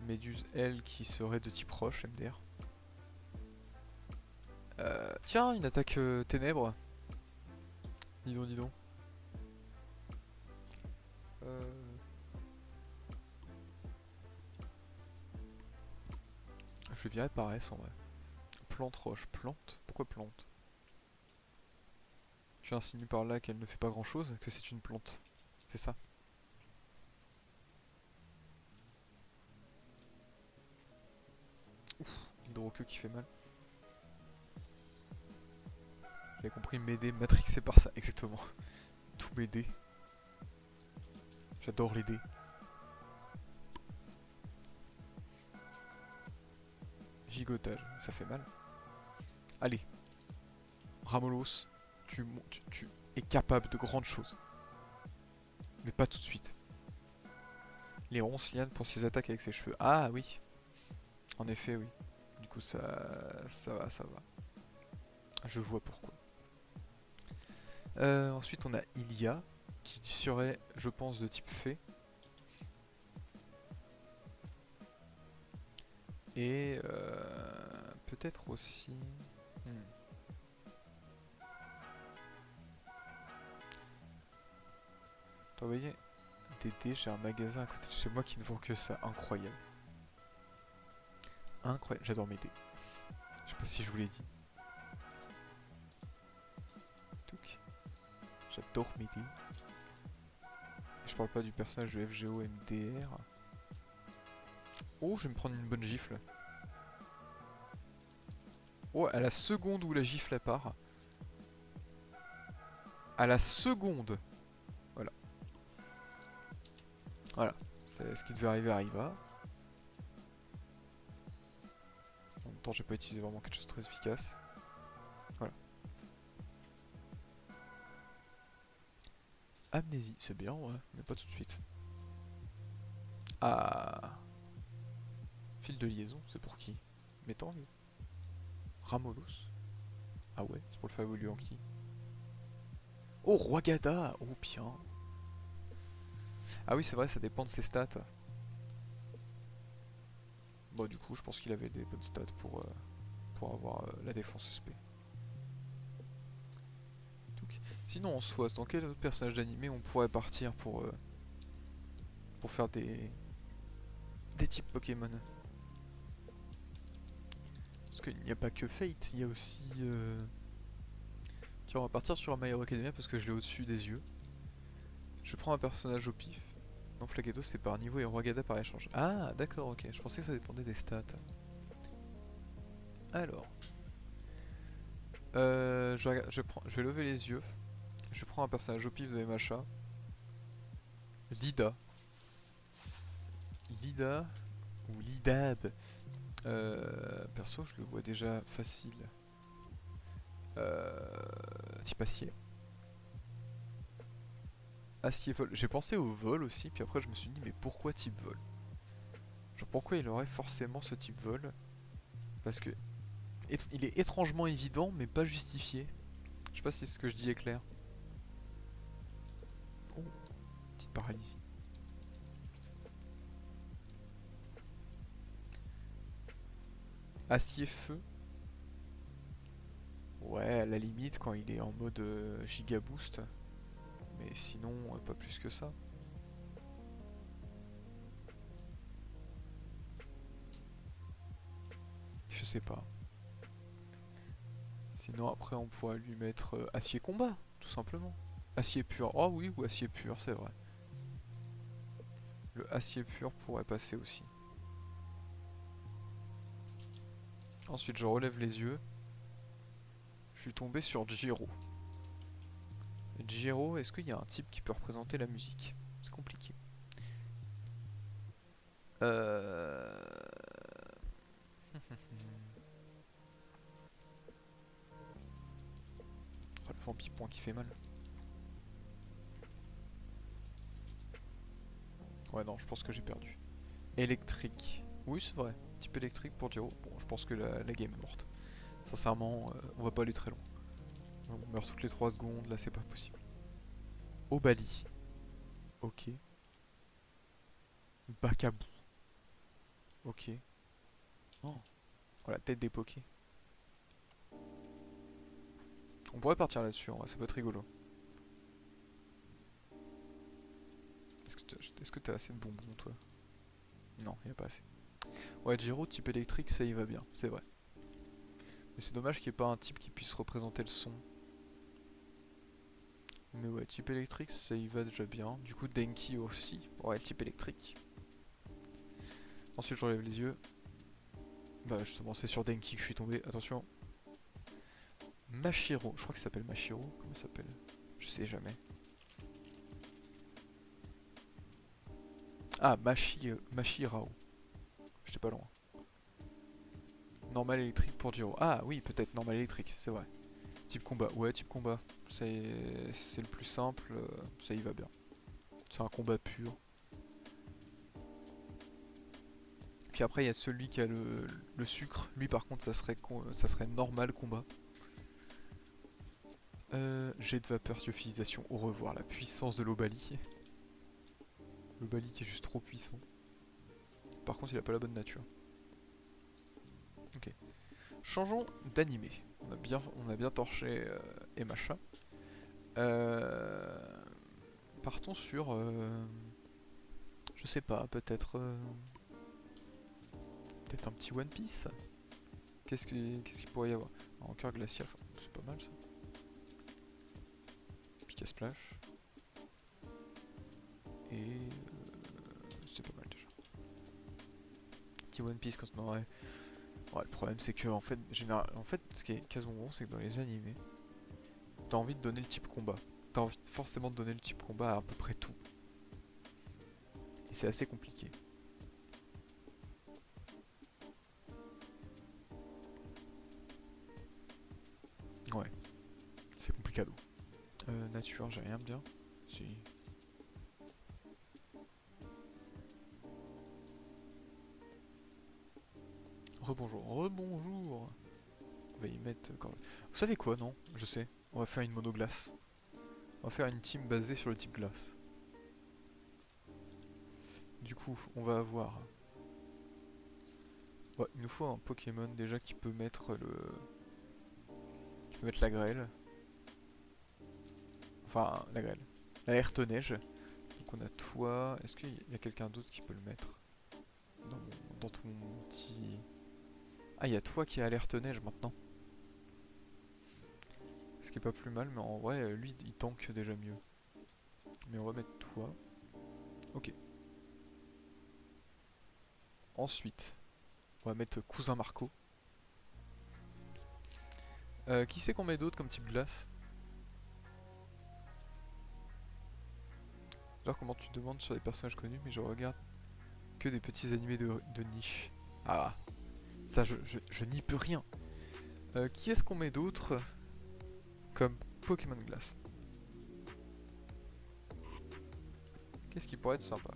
Méduse, elle, qui serait de type roche, MDR. Tiens, une attaque ténèbres. Dis donc, dis donc. Euh... Je vais virer paresse en vrai. Plante roche. Plante? Pourquoi plante? Tu insinues par là qu'elle ne fait pas grand chose, que c'est une plante. C'est ça? Hydroqueue qui fait mal. J'ai compris m'aider, matrixé par ça, exactement. Tout m'aider. J'adore l'aider. Gigotage, ça fait mal. Allez. Ramolos, tu es capable de grandes choses. Mais pas tout de suite. Les ronces lianes pour ses attaques avec ses cheveux. Ah oui. En effet, oui. Du coup, ça va, ça va. Je vois pourquoi. Ensuite, on a Ilia, qui serait, je pense, de type fée. Et peut-être aussi... T'as envoyé des dés, j'ai un magasin à côté de chez moi qui ne vend que ça. Incroyable. Incroyable, j'adore mes dés. Je sais pas si je vous l'ai dit. Touc. J'adore mes dés. Je parle pas du personnage de FGO MDR. Oh, je vais me prendre une bonne gifle. Oh, à la seconde où la gifle part, À la seconde. Voilà. Voilà. Ce qui devait arriver arriva. En même temps, j'ai pas utilisé vraiment quelque chose de très efficace. Voilà. Amnésie, c'est bien, ouais, mais pas tout de suite. Ah. Fil de liaison, c'est pour qui? Metang? Ramolos? Ah ouais, c'est pour le faire évoluer en qui? Oh, Roi Gada! Oh, bien. Ah oui, c'est vrai, ça dépend de ses stats. Bon, du coup, je pense qu'il avait des bonnes stats pour avoir la défense SP. Donc, sinon, en soi, dans quel autre personnage d'animé on pourrait partir pour faire des types Pokémon? Parce qu'il n'y a pas que Fate, il y a aussi... Tiens, on va partir sur My Hero Academia parce que je l'ai au-dessus des yeux. Je prends un personnage au pif. Non, Flagado c'est par niveau et Rwagada par échange. Ah, d'accord, ok. Je pensais que ça dépendait des stats. Alors, je vais lever les yeux. Je prends un personnage au pif de Macha. Lida. Lida ou Lidab. Perso, je le vois déjà facile. Type acier. Acier vol. J'ai pensé au vol aussi, puis après je me suis dit, mais pourquoi type vol? Genre, pourquoi il aurait forcément ce type vol? Parce que il est étrangement évident, mais pas justifié. Je sais pas si ce que je dis est clair. Oh, petite paralysie. Acier feu. Ouais, à la limite quand il est en mode giga boost. Mais sinon, pas plus que ça. Je sais pas. Sinon après on pourrait lui mettre acier combat, tout simplement. Acier pur. Oh oui, ou acier pur, c'est vrai. Le acier pur pourrait passer aussi. Ensuite je relève les yeux. Je suis tombé sur Jiro. Jiro, est-ce qu'il y a un type qui peut représenter la musique? C'est compliqué. Euh... Oh, le vampipoint qui fait mal. Ouais non, je pense que j'ai perdu. Électrique. Oui c'est vrai. Type électrique pour Jiro. Bon, je pense que la game est morte. Sincèrement, on va pas aller très loin. On meurt toutes les 3 secondes, là c'est pas possible. Obali. Ok. Bacabou. Ok. Oh. Oh, la tête des pokés. On pourrait partir là-dessus, ça peut être rigolo. Est-ce que t'as assez de bonbons, toi? Non, y a pas assez. Ouais, Jiro, type électrique, ça y va bien, c'est vrai. Mais c'est dommage qu'il n'y ait pas un type qui puisse représenter le son. Mais ouais, type électrique, ça y va déjà bien. Du coup, Denki aussi. Ouais, type électrique. Ensuite, j'enlève les yeux. Bah, justement, c'est sur Denki que je suis tombé. Attention. Mashiro. Je crois qu'il s'appelle Mashiro. Comment il s'appelle? Je sais jamais. Ah, Mashirao. J'étais pas loin. Normal électrique pour Jiro. Ah oui, peut-être normal électrique, c'est vrai. Type combat. Ouais, type combat. C'est le plus simple. Ça y va bien. C'est un combat pur. Puis après, il y a celui qui a le sucre. Lui, par contre, ça serait normal combat. Jet de vapeur, lyophilisation. Au revoir, la puissance de l'Obali. L'Obali qui est juste trop puissant. Par contre, il a pas la bonne nature. Ok. Changeons d'animé. On a bien torché Emacha. Partons sur... je sais pas, peut-être... peut-être un petit One Piece. Qu'est-ce qu'il pourrait y avoir? En cœur glacial, c'est pas mal ça. Pika Splash. Et c'est pas mal déjà. Petit One Piece quand on aurait... Ouais, le problème c'est que en fait, ce qui est quasiment bon, c'est que dans les animés, t'as envie de donner le type combat. t'as envie forcément de donner le type combat à peu près tout. Et c'est assez compliqué. Ouais, c'est complicado. Nature, j'ai rien bien. Si. Rebonjour, rebonjour. On va y mettre quand même. Vous savez quoi, non? Je sais. On va faire une monoglace. On va faire une team basée sur le type glace. Du coup, on va avoir... Ouais, il nous faut un Pokémon déjà qui peut mettre le... qui peut mettre la grêle. Enfin, la grêle. L'alerte neige. Donc on a toi... Est-ce qu'il y a quelqu'un d'autre qui peut le mettre dans tout mon petit... Ah, il y a toi qui est alerte neige maintenant. Ce qui est pas plus mal, mais en vrai, lui, il tank déjà mieux. Mais on va mettre toi. Ok. Ensuite, on va mettre cousin Marco. Qui c'est qu'on met d'autre comme type glace? Alors comment tu demandes sur des personnages connus, mais je regarde que des petits animés de niche. Ah, ça je n'y peux rien. Qui est-ce qu'on met d'autre comme Pokémon glace? Qu'est-ce qui pourrait être sympa?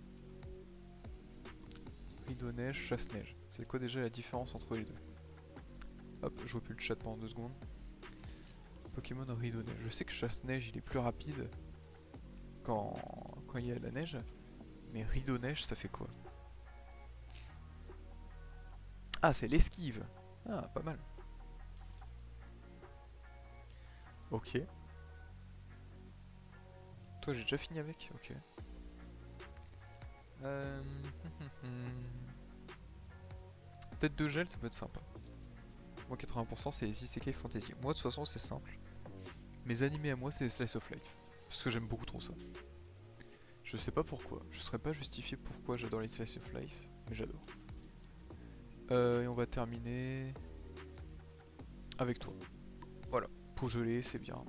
Rideau neige, chasse neige. C'est quoi déjà la différence entre les deux? Hop, je vois plus le chat pendant 2 secondes. Pokémon rideau neige. Je sais que chasse neige il est plus rapide quand il y a de la neige. Mais rideau neige ça fait quoi? Ah, c'est l'esquive. Ah, pas mal. Ok. Toi j'ai déjà fini avec? Ok. Tête de gel ça peut être sympa. Moi 80% c'est les Isekai Fantasy. Moi de toute façon c'est simple. Mes animés à moi c'est les Slice of Life. Parce que j'aime beaucoup trop ça. Je sais pas pourquoi. Je saurais pas justifier pourquoi j'adore les Slice of Life. Mais j'adore. Et on va terminer avec toi. Voilà. Peau gelée c'est bien.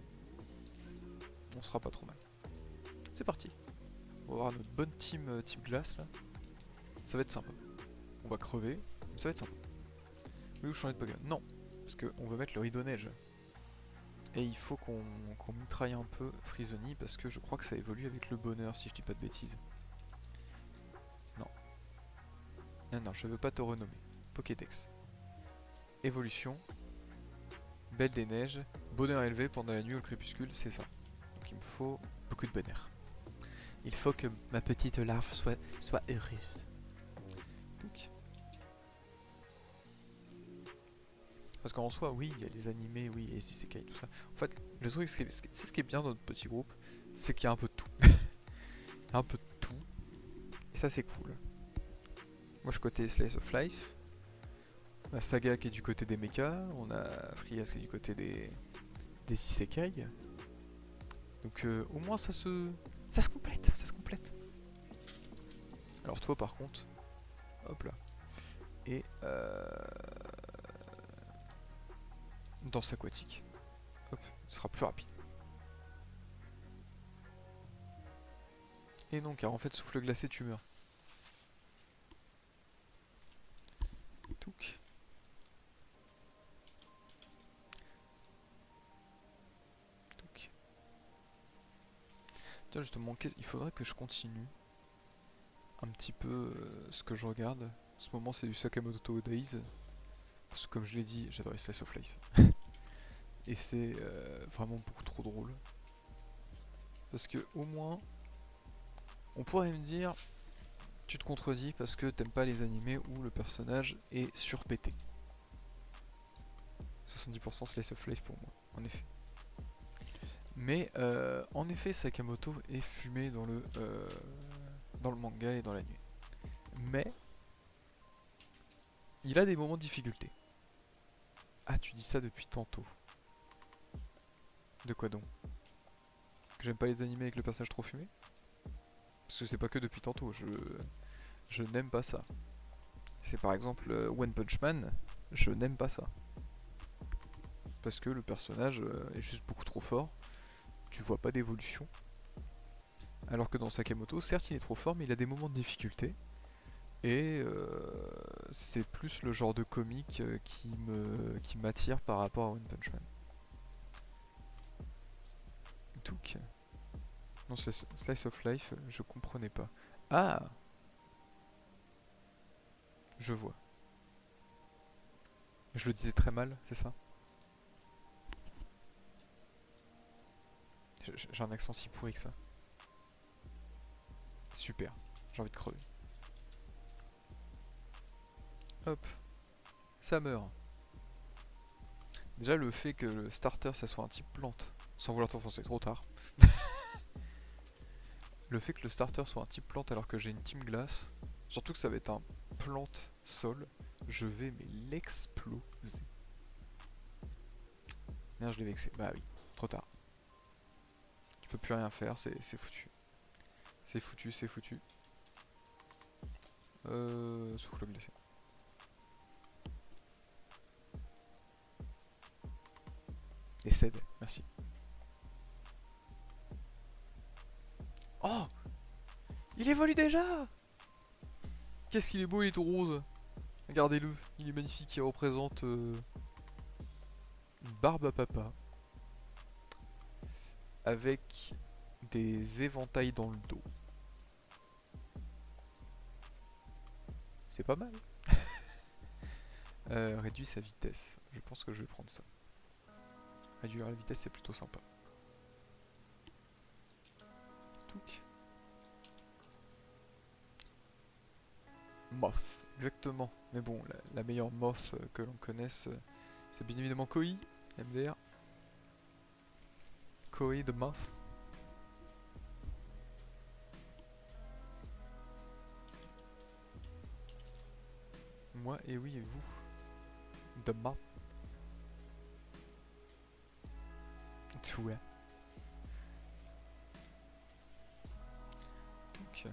On sera pas trop mal. C'est parti. On va avoir notre bonne team type glace là. Ça va être sympa. On va crever. Mais ça va être sympa. Oui ou changer de Pokémon? Non. Parce qu'on va mettre le rideau neige. Et il faut qu'on mitraille un peu Frisoni parce que je crois que ça évolue avec le bonheur si je dis pas de bêtises. Non. Non, non, je veux pas te renommer. Pokédex. Évolution. Belle des neiges. Bonheur élevé pendant la nuit ou le crépuscule, c'est ça. Donc il me faut beaucoup de bonheur. Il faut que ma petite larve soit heureuse. Donc. Parce qu'en soi, oui, il y a les animés, oui, les isekai, tout ça. En fait, le truc, c'est ce qui est bien dans notre petit groupe, c'est qu'il y a un peu de tout. Il y a un peu de tout. Et ça, c'est cool. Moi, je suis côté Slice of Life. On a Saga qui est du côté des mechas. On a Frias qui est du côté des isekai. Donc, au moins, ça se complète. Ça se complète. Alors, toi, par contre, hop là. Et danse aquatique. Hop, ce sera plus rapide. Et non, car en fait, souffle glacé, tu meurs. Touc. Touc. Tiens, justement, il faudrait que je continue un petit peu ce que je regarde. En ce moment, c'est du Sakamoto Days. Parce que, comme je l'ai dit, j'adore Slice of Life. Et c'est vraiment beaucoup trop drôle. Parce que, au moins, on pourrait me dire, tu te contredis parce que t'aimes pas les animés où le personnage est surpété. 70% Slice of Life pour moi, en effet. Mais en effet, Sakamoto est fumé dans le manga et dans l'anime. Mais il a des moments de difficulté. Ah, tu dis ça depuis tantôt. De quoi donc? Que j'aime pas les animés avec le personnage trop fumé? Parce que c'est pas que depuis tantôt, je n'aime pas ça. C'est par exemple One Punch Man, je n'aime pas ça. Parce que le personnage est juste beaucoup trop fort. tu vois pas d'évolution. Alors que dans Sakamoto, certes il est trop fort, mais il a des moments de difficulté. Et c'est plus le genre de comique qui m'attire par rapport à One Punch Man. Donc, non, Slice of Life, je comprenais pas. Ah, je vois. Je le disais très mal, c'est ça? J'ai un accent si pourri que ça. Super, j'ai envie de crever. Hop, ça meurt. Déjà le fait que le starter ça soit un type plante, sans vouloir t'enfoncer trop tard. Le fait que le starter soit un type plante alors que j'ai une team glace, surtout que ça va être un plante sol, je vais mais l'exploser. Merde, je l'ai vexé. Bah oui, trop tard. Tu peux plus rien faire, c'est foutu. C'est foutu, c'est foutu. Souffle glacé. Et cède, merci. Oh, il évolue déjà. Qu'est-ce qu'il est beau, il est tout rose. Regardez-le, il est magnifique, il représente une barbe à papa. Avec des éventails dans le dos. C'est pas mal. Réduit sa vitesse. Je pense que je vais prendre ça. Réduire la vitesse, c'est plutôt sympa. Touc. Moth, exactement. Mais bon, la meilleure Moth que l'on connaisse, c'est bien évidemment Koi, MDR. Koi de Moth. Moi et oui et vous. De Moth. Ouais. Donc.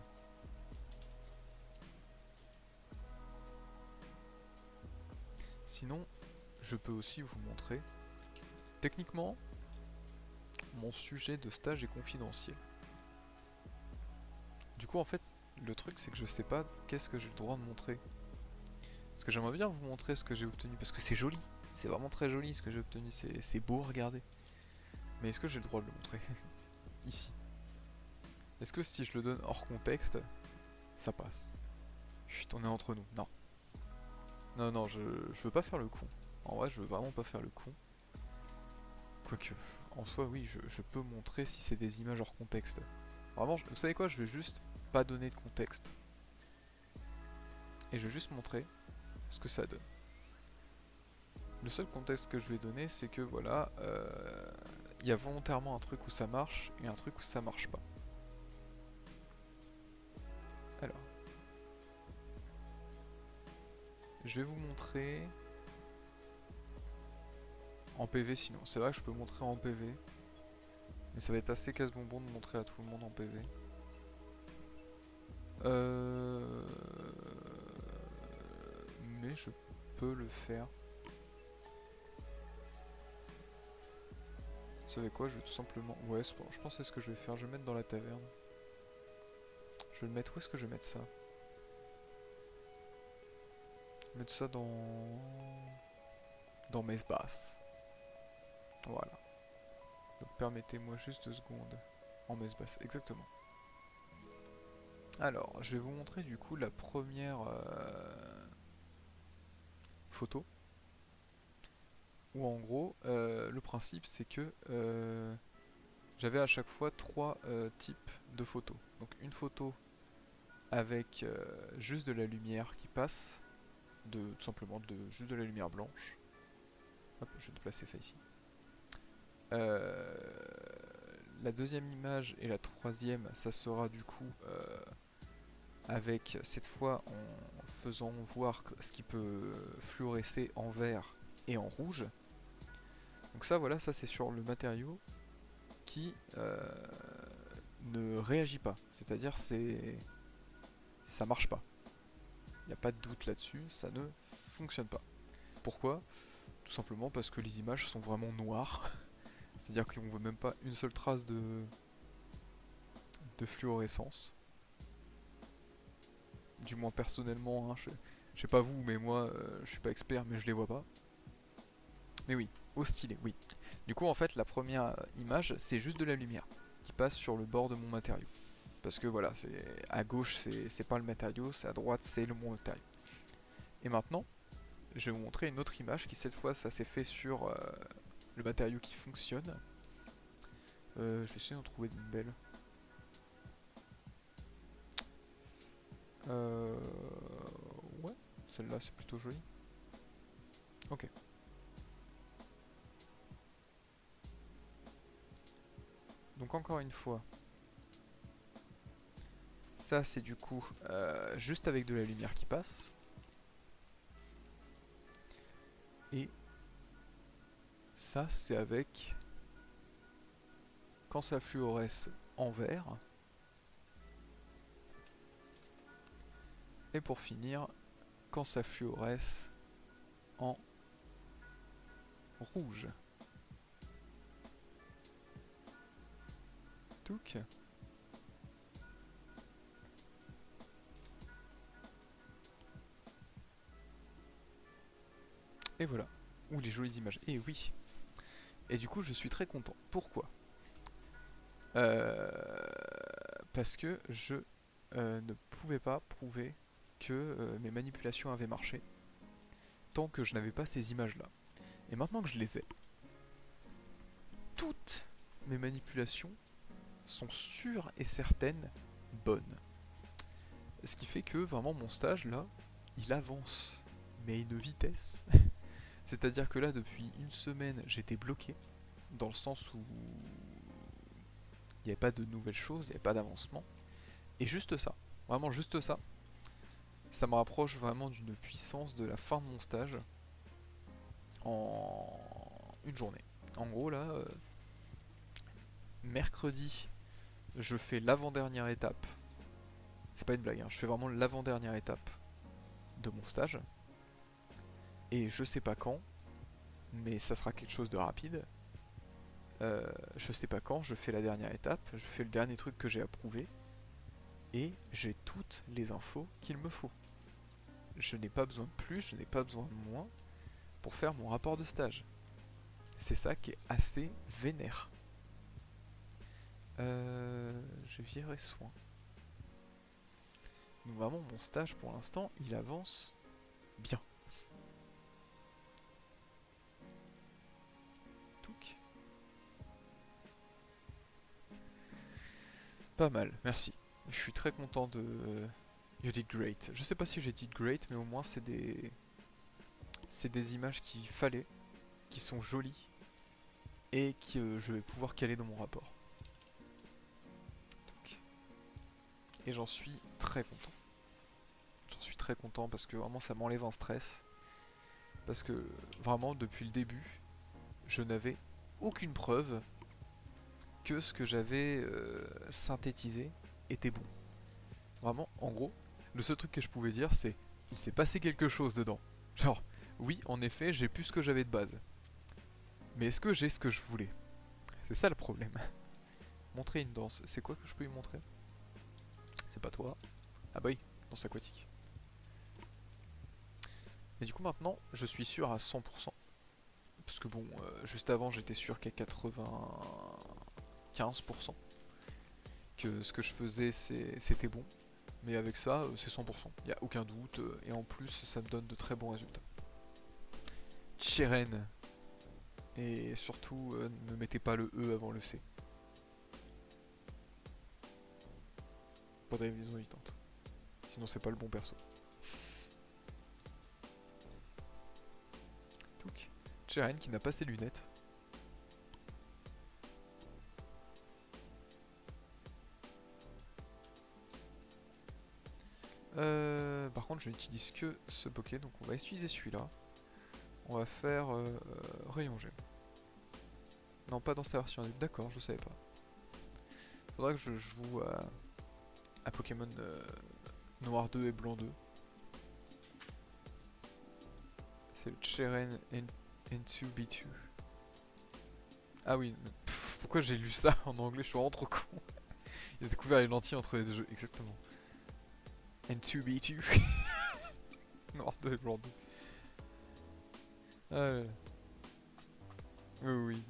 Sinon, je peux aussi vous montrer. Techniquement, mon sujet de stage est confidentiel. Du coup, en fait, le truc, c'est que je sais pas qu'est-ce que j'ai le droit de montrer. Parce que j'aimerais bien vous montrer ce que j'ai obtenu, parce que c'est joli. C'est vraiment très joli ce que j'ai obtenu, c'est beau à regarder. Mais est-ce que j'ai le droit de le montrer ici? Est-ce que si je le donne hors contexte, ça passe? Chut, on est entre nous. Non. Non, non, je veux pas faire le con. En vrai, je veux vraiment pas faire le con. Quoique, en soi, oui, je peux montrer si c'est des images hors contexte. Vraiment, vous savez quoi? Je vais juste pas donner de contexte. Et je vais juste montrer ce que ça donne. Le seul contexte que je vais donner, c'est que voilà, il y a volontairement un truc où ça marche et un truc où ça marche pas. Alors, je vais vous montrer en PV sinon. C'est vrai que je peux montrer en PV, mais ça va être assez casse-bonbon de montrer à tout le monde en PV. Mais je peux le faire. Vous savez quoi, je vais tout simplement... Ouais, je pense que c'est ce que je vais faire, je vais le mettre dans la taverne. Je vais le mettre, où est-ce que je vais mettre ça? Je vais mettre ça dans mes basses. Voilà. Donc permettez-moi juste 2 secondes. En messe basse, exactement. Alors, je vais vous montrer du coup la première photo. Où en gros, le principe c'est que j'avais à chaque fois 3 types de photos. Donc une photo avec juste de la lumière qui passe, tout simplement juste de la lumière blanche. Hop, je vais déplacer ça ici. La deuxième image et la troisième, ça sera du coup avec cette fois en faisant voir ce qui peut fluorescer en vert et en rouge. Donc ça voilà, ça c'est sur le matériau qui ne réagit pas. C'est-à-dire ça marche pas. Il n'y a pas de doute là-dessus, ça ne fonctionne pas. Pourquoi? Tout simplement parce que les images sont vraiment noires. C'est-à-dire qu'on voit même pas une seule trace de fluorescence. Du moins personnellement, hein, je sais pas vous, mais moi je suis pas expert, mais je les vois pas. Mais oui, au stylet, oui. Du coup en fait la première image c'est juste de la lumière qui passe sur le bord de mon matériau. Parce que voilà, à gauche c'est pas le matériau, c'est à droite c'est mon matériau. Et maintenant, je vais vous montrer une autre image qui cette fois ça s'est fait sur le matériau qui fonctionne. Je vais essayer d'en trouver une belle. Euh, ouais, celle-là c'est plutôt joli. Ok. Donc encore une fois, ça c'est du coup juste avec de la lumière qui passe. Et ça c'est avec quand ça fluoresce en vert. Et pour finir, quand ça fluoresce en rouge. Touc. Et voilà. Ouh, les jolies images. Et oui. Et du coup, je suis très content. Pourquoi Euh, Parce que je ne pouvais pas prouver que mes manipulations avaient marché tant que je n'avais pas ces images-là. Et maintenant que je les ai, toutes mes manipulations sont sûres et certaines bonnes. Ce qui fait que vraiment mon stage là, il avance, mais à une vitesse. C'est-à-dire que là, depuis une semaine, j'étais bloqué, dans le sens où il n'y avait pas de nouvelles choses, il n'y avait pas d'avancement. Et juste ça, vraiment juste ça, ça me rapproche vraiment d'une puissance de la fin de mon stage en une journée. En gros là, mercredi, je fais l'avant-dernière étape. C'est pas une blague, hein, je fais vraiment l'avant-dernière étape de mon stage. Et je sais pas quand, mais ça sera quelque chose de rapide. Je sais pas quand, je fais la dernière étape, je fais le dernier truc que j'ai approuvé, et j'ai toutes les infos qu'il me faut. Je n'ai pas besoin de plus, je n'ai pas besoin de moins pour faire mon rapport de stage. C'est ça qui est assez vénère. J'ai viré soin. Donc vraiment mon stage pour l'instant il avance bien. Touc. Pas mal, merci. Je suis très content de You did great. Je sais pas si j'ai dit great, mais au moins c'est des images qu'il fallait, qui sont jolies et que je vais pouvoir caler dans mon rapport. Donc, et j'en suis très content. J'en suis très content parce que vraiment ça m'enlève un stress. Parce que vraiment depuis le début, je n'avais aucune preuve que ce que j'avais synthétisé était bon. Vraiment, en gros, le seul truc que je pouvais dire c'est il s'est passé quelque chose dedans. Genre, oui, en effet, j'ai plus ce que j'avais de base. Mais est-ce que j'ai ce que je voulais? C'est ça le problème. Montrer une danse, c'est quoi que je peux lui montrer? C'est pas toi. Ah bah oui, danse aquatique. Mais du coup maintenant, je suis sûr à 100%. Parce que bon, juste avant j'étais sûr qu'à 95% que ce que je faisais c'était bon. Mais avec ça, c'est 100%. Il n'y a aucun doute. Et en plus, ça me donne de très bons résultats. Tcheren. Et surtout, ne mettez pas le E avant le C. Pas de révision évitante. Sinon, c'est pas le bon perso. Touk. Tcheren qui n'a pas ses lunettes. Par contre, je n'utilise que ce bokeh, donc on va utiliser celui-là. On va faire rayon gemme. Non, pas dans cette version. D'accord, je savais pas. Faudra que je joue à Pokémon Noir 2 et Blanc 2. C'est le Cheren N2B2. Ah oui, pourquoi j'ai lu ça en anglais? Je suis vraiment trop con. Il a découvert les lentilles entre les deux jeux, exactement. And 2B2. Noir de blanc 2. Ah là là. Oui, oui.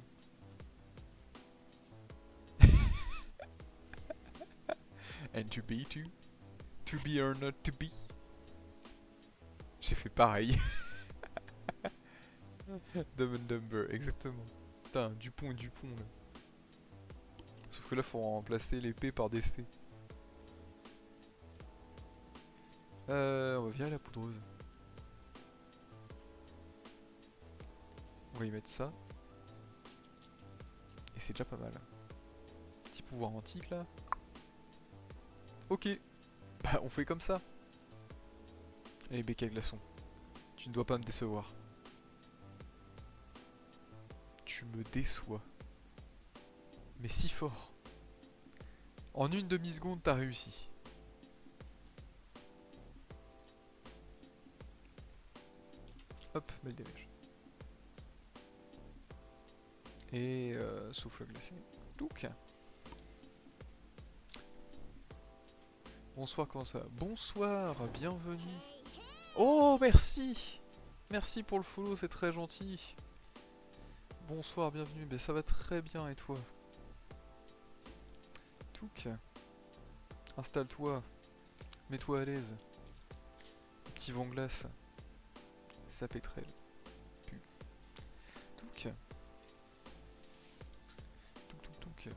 And 2B2. To be or not to be. J'ai fait pareil. Dumb and Dumber, exactement. Putain, Dupont et Dupont là. Sauf que là, faut remplacer les P par des C. On va virer la poudreuse. On va y mettre ça. Et c'est déjà pas mal. Petit pouvoir antique là. Ok. Bah, on fait comme ça. Allez, bec à glaçon. Tu ne dois pas me décevoir. Tu me déçois. Mais si fort. En une demi-seconde, t'as réussi. Hop, belle dépêche. Et souffle glacé. Touc. Bonsoir, comment ça va? Bonsoir, bienvenue. Oh, merci. Merci pour le follow, c'est très gentil. Bonsoir, bienvenue. Ben, ça va très bien, et toi? Touc. Installe-toi. Mets-toi à l'aise. Petit vent glace. Ça pétrelle. Pu. Touc. Touc, touc, touc.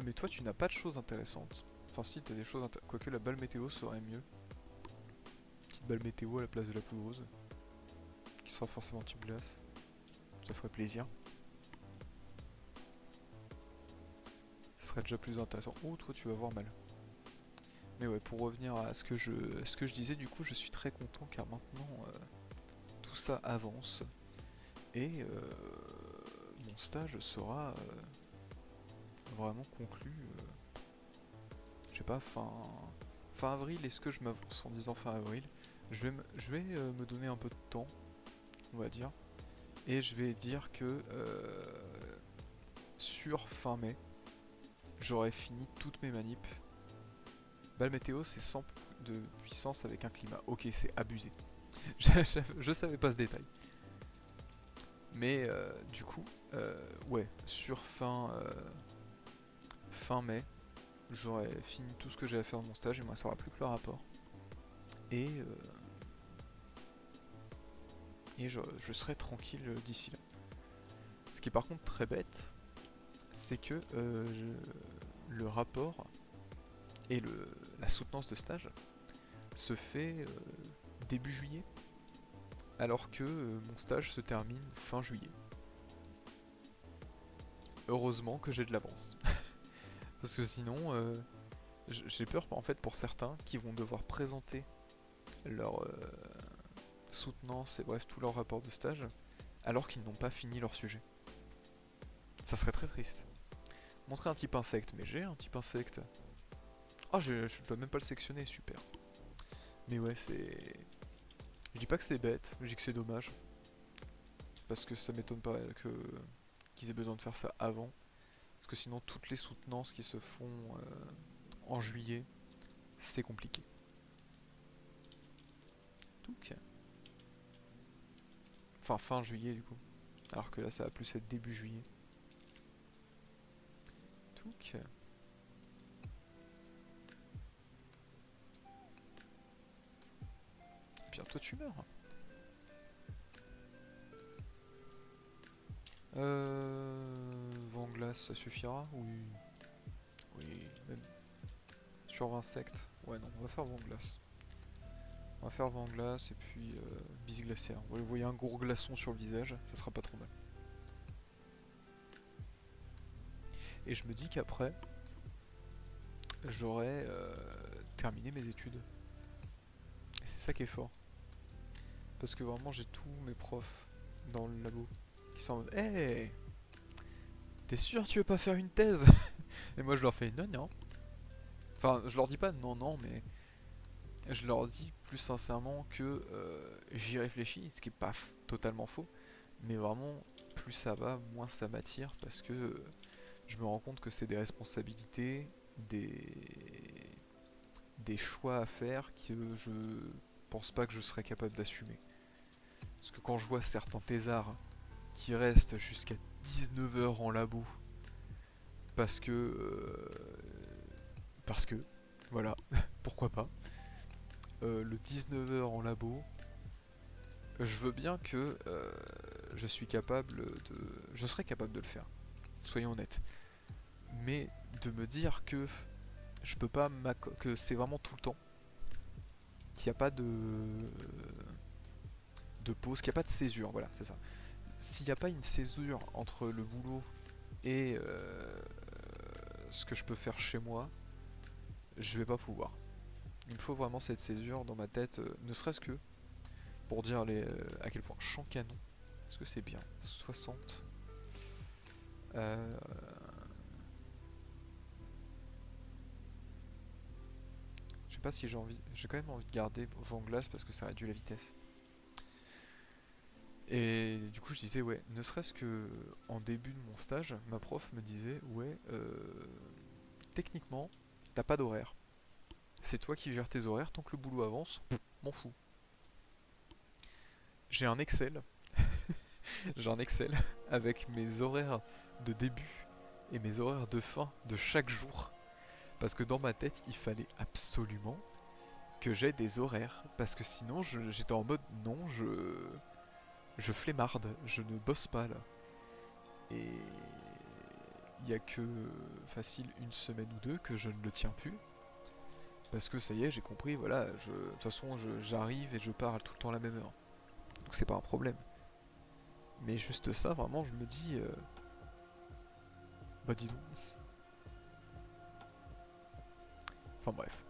Mais toi, tu n'as pas de choses intéressantes. Enfin, si, t'as des choses intéressantes. Quoique la balle météo serait mieux. Petite balle météo à la place de la poudreuse. Qui sera forcément type glace. Ça ferait plaisir. Ce serait déjà plus intéressant. Oh, toi, tu vas voir mal. Mais ouais, pour revenir à ce que je disais, du coup, je suis très content car maintenant, tout ça avance. Et mon stage sera vraiment conclu. Je sais pas, fin avril. Est-ce que je m'avance en disant fin avril? Je vais me donner un peu de temps, on va dire. Et je vais dire que sur fin mai, j'aurai fini toutes mes manips. Balle météo, c'est 100 de puissance avec un climat. Ok, c'est abusé. Je savais pas ce détail. Mais du coup, ouais, sur fin mai, j'aurai fini tout ce que j'ai à faire dans mon stage et moi ça aura plus que le rapport. Et, je serai tranquille d'ici là. Ce qui est par contre très bête, c'est que le rapport et la soutenance de stage se fait début juillet, alors que mon stage se termine fin juillet. Heureusement que j'ai de l'avance. Parce que sinon, j'ai peur en fait pour certains qui vont devoir présenter leur soutenance et bref tout leur rapport de stage alors qu'ils n'ont pas fini leur sujet. Ça serait très triste. Montrer un type insecte, mais j'ai un type insecte. Ah, je dois même pas le sectionner, super. Mais ouais, c'est... Je dis pas que c'est bête, je dis que c'est dommage. Parce que ça m'étonne pas qu'ils aient besoin de faire ça avant. Parce que sinon, toutes les soutenances qui se font en juillet, c'est compliqué. Donc... Enfin, fin juillet du coup. Alors que là, ça va plus être début juillet. Donc... Bientôt tu meurs. Vent glace, ça suffira? Oui. Oui, même. Sur insectes. Ouais, non, on va faire vent glace. On va faire vent glace et puis bise glaciaire. Vous voyez un gros glaçon sur le visage, ça sera pas trop mal. Et je me dis qu'après, j'aurai terminé mes études. Et c'est ça qui est fort. Parce que vraiment, j'ai tous mes profs dans le labo qui sont en mode hey, t'es sûr tu veux pas faire une thèse? Et moi je leur fais non, non. Enfin, je leur dis pas non, non, mais je leur dis plus sincèrement que j'y réfléchis, ce qui est pas totalement faux, mais vraiment plus ça va, moins ça m'attire parce que je me rends compte que c'est des responsabilités, des choix à faire que je pense pas que je serais capable d'assumer. Parce que quand je vois certains thésards qui restent jusqu'à 19 heures en labo parce que parce que voilà, pourquoi pas. Le 19 heures en labo, je veux bien que je serais capable de le faire. Soyons honnêtes. Mais de me dire que je peux pas que c'est vraiment tout le temps, qu'il n'y a pas de pause, qu'il n'y a pas de césure, voilà, c'est ça. S'il n'y a pas une césure entre le boulot et ce que je peux faire chez moi, je vais pas pouvoir. Il me faut vraiment cette césure dans ma tête, ne serait-ce que pour dire à quel point champ canon, est-ce que c'est bien 60. euh, je sais pas si j'ai quand même envie de garder vent glace parce que ça réduit la vitesse. Et du coup je disais ouais, ne serait-ce que en début de mon stage, ma prof me disait ouais, techniquement t'as pas d'horaire. C'est toi qui gères tes horaires, tant que le boulot avance, m'en fous. J'ai un Excel, j'ai un Excel avec mes horaires de début et mes horaires de fin de chaque jour. Parce que dans ma tête, il fallait absolument que j'ai des horaires. Parce que sinon, j'étais en mode non, je flemmarde, je ne bosse pas là. Et il y a que facile une semaine ou deux que je ne le tiens plus. Parce que ça y est, j'ai compris, voilà, de toute façon, j'arrive et je pars tout le temps à la même heure. Donc c'est pas un problème. Mais juste ça, vraiment, je me dis, bah dis donc. Enfin bref.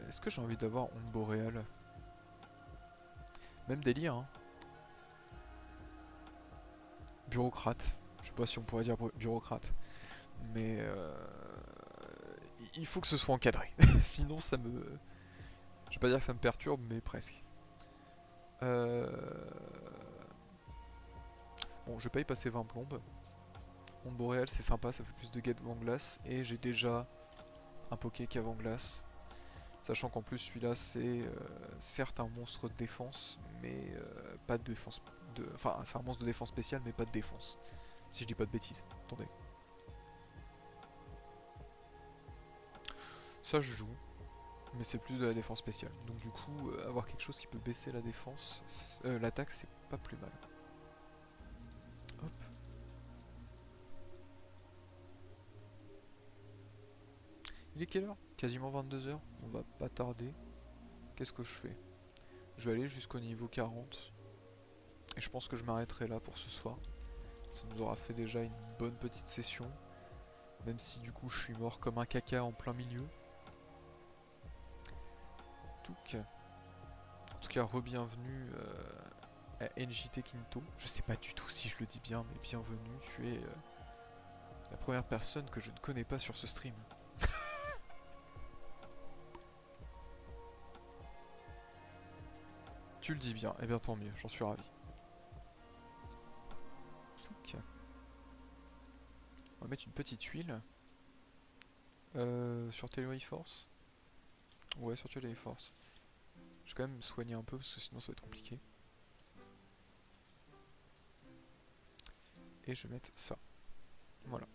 Est-ce que j'ai envie d'avoir onde boréale? Même délire, hein. Bureaucrate. Je sais pas si on pourrait dire bureaucrate. Mais il faut que ce soit encadré. Sinon ça me... Je vais pas dire que ça me perturbe, mais presque. Euh... Bon, je vais pas y passer 20 plombes. Onde boréale c'est sympa, ça fait plus de gains en glace. Et j'ai déjà un poké qu'avant glace. Sachant qu'en plus celui-là c'est certes un monstre de défense, mais pas de défense... Enfin c'est un monstre de défense spéciale, mais pas de défense. Si je dis pas de bêtises. Attendez. Ça je joue, mais c'est plus de la défense spéciale. Donc du coup, avoir quelque chose qui peut baisser la défense, l'attaque, c'est pas plus mal. Hop. Il est quelle heure? Quasiment 22 heures. On va pas tarder. Qu'est-ce que je fais? Je vais aller jusqu'au niveau 40. Et je pense que je m'arrêterai là pour ce soir. Ça nous aura fait déjà une bonne petite session. Même si du coup je suis mort comme un caca en plein milieu. En tout cas, re-bienvenue à NJT Quinto. Je sais pas du tout si je le dis bien, mais bienvenue. Tu es la première personne que je ne connais pas sur ce stream. Tu le dis bien, et bien tant mieux, j'en suis ravi. Ok. On va mettre une petite huile. Sur Telluride Force. Ouais, sur Telluride Force. Je vais quand même me soigner un peu parce que sinon ça va être compliqué. Et je vais mettre ça. Voilà.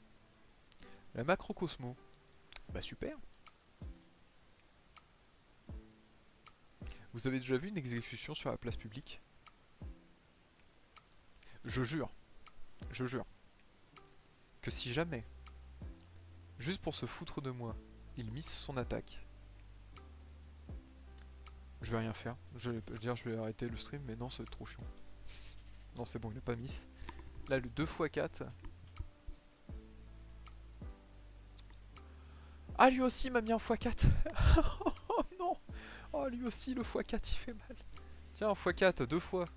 La macrocosmo. Bah super. Vous avez déjà vu une exécution sur la place publique? Je jure, je jure, que si jamais, juste pour se foutre de moi, il mise son attaque, je vais rien faire. Je vais dire je vais arrêter le stream, mais non, c'est trop chiant. Non, c'est bon, il a pas miss. Là, le 2x4. Ah, lui aussi m'a mis un x4. Oh non. Oh, lui aussi, le x4, il fait mal. Tiens, un x4, deux fois.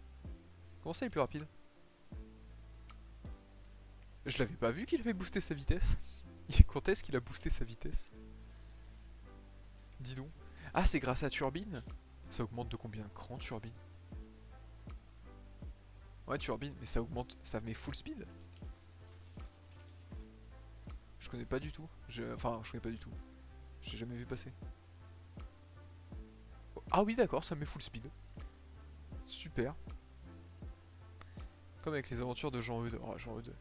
Comment ça, il est plus rapide? Je l'avais pas vu qu'il avait boosté sa vitesse. Quand est-ce qu'il a boosté sa vitesse? Dis donc. Ah, c'est grâce à Turbine? Ça augmente de combien de crans, Turbine? Ouais, Turbine, mais ça augmente, ça met full speed? Je connais pas du tout. Enfin, je connais pas du tout. J'ai jamais vu passer. Oh, ah oui, d'accord, ça met full speed. Super. Comme avec les aventures de Jean Eudes. Oh, Jean Eudes.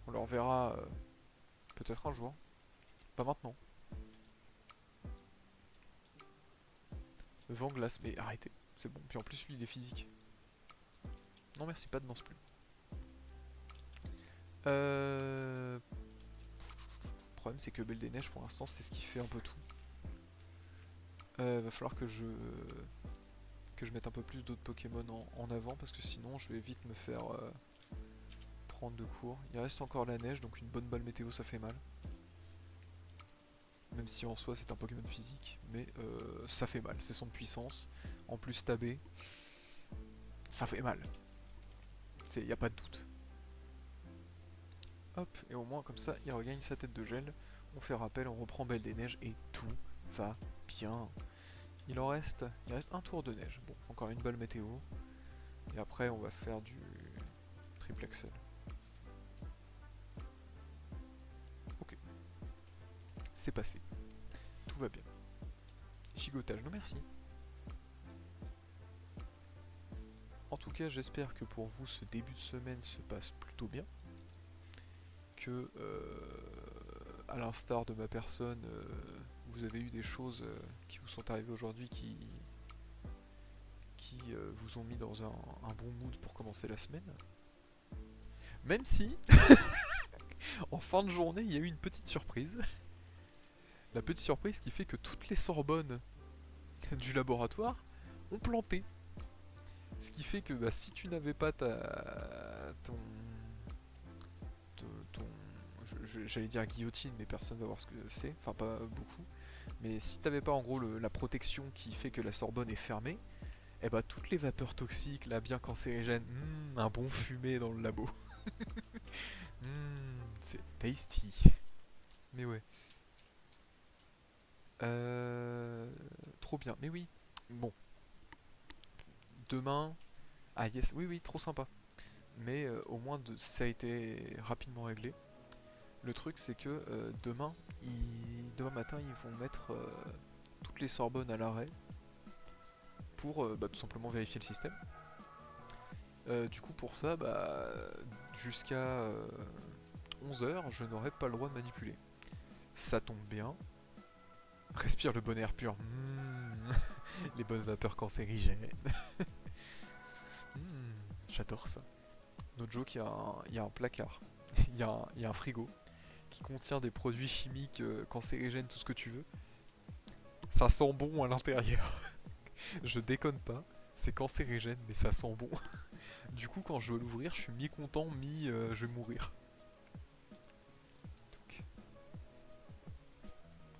On le reverra peut-être un jour. Pas maintenant. Vent glace, mais arrêtez. C'est bon. Puis en plus, lui, il est physique. Non, merci, pas de danse plus. Le problème, c'est que Belle des Neiges, pour l'instant, c'est ce qui fait un peu tout. Va falloir que je mette un peu plus d'autres Pokémon en avant, parce que sinon, je vais vite me faire prendre de court. Il reste encore la neige, donc une bonne balle météo, ça fait mal. Même si en soi, c'est un Pokémon physique, mais ça fait mal. C'est son puissance. En plus, tabé, ça fait mal. Y a pas de doute. Hop, et au moins comme ça, il regagne sa tête de gel. On fait rappel, on reprend Belle des Neiges et tout va bien. Il reste un tour de neige. Bon, encore une balle météo. Et après, on va faire du triple axel. Ok, c'est passé. Tout va bien. Gigotage, non merci. En tout cas, j'espère que pour vous, ce début de semaine se passe plutôt bien. Que, à l'instar de ma personne, vous avez eu des choses qui vous sont arrivées aujourd'hui qui vous ont mis dans un bon mood pour commencer la semaine. Même si, en fin de journée, il y a eu une petite surprise. La petite surprise qui fait que toutes les Sorbonnes du laboratoire ont planté. Ce qui fait que si tu n'avais pas ton j'allais dire guillotine, mais personne va voir ce que c'est, enfin pas beaucoup. Mais si t'avais pas en gros la protection qui fait que la Sorbonne est fermée, et bah toutes les vapeurs toxiques, là bien cancérigènes, un bon fumé dans le labo. C'est tasty. Mais ouais. Trop bien. Mais oui. Bon. Demain. Ah yes. Oui, oui, trop sympa. Mais au moins ça a été rapidement réglé. Le truc c'est que demain matin ils vont mettre toutes les Sorbonnes à l'arrêt pour tout simplement vérifier le système. Du coup pour ça, jusqu'à 11 h je n'aurai pas le droit de manipuler. Ça tombe bien. Respire le bon air pur. Les bonnes vapeurs cancérigènes. J'adore ça. Notre joke, il y a un placard. Il y a un frigo qui contient des produits chimiques cancérigènes, tout ce que tu veux. Ça sent bon à l'intérieur. Je déconne pas. C'est cancérigène, mais ça sent bon. Du coup, quand je veux l'ouvrir, je suis mi-content, je vais mourir. Donc.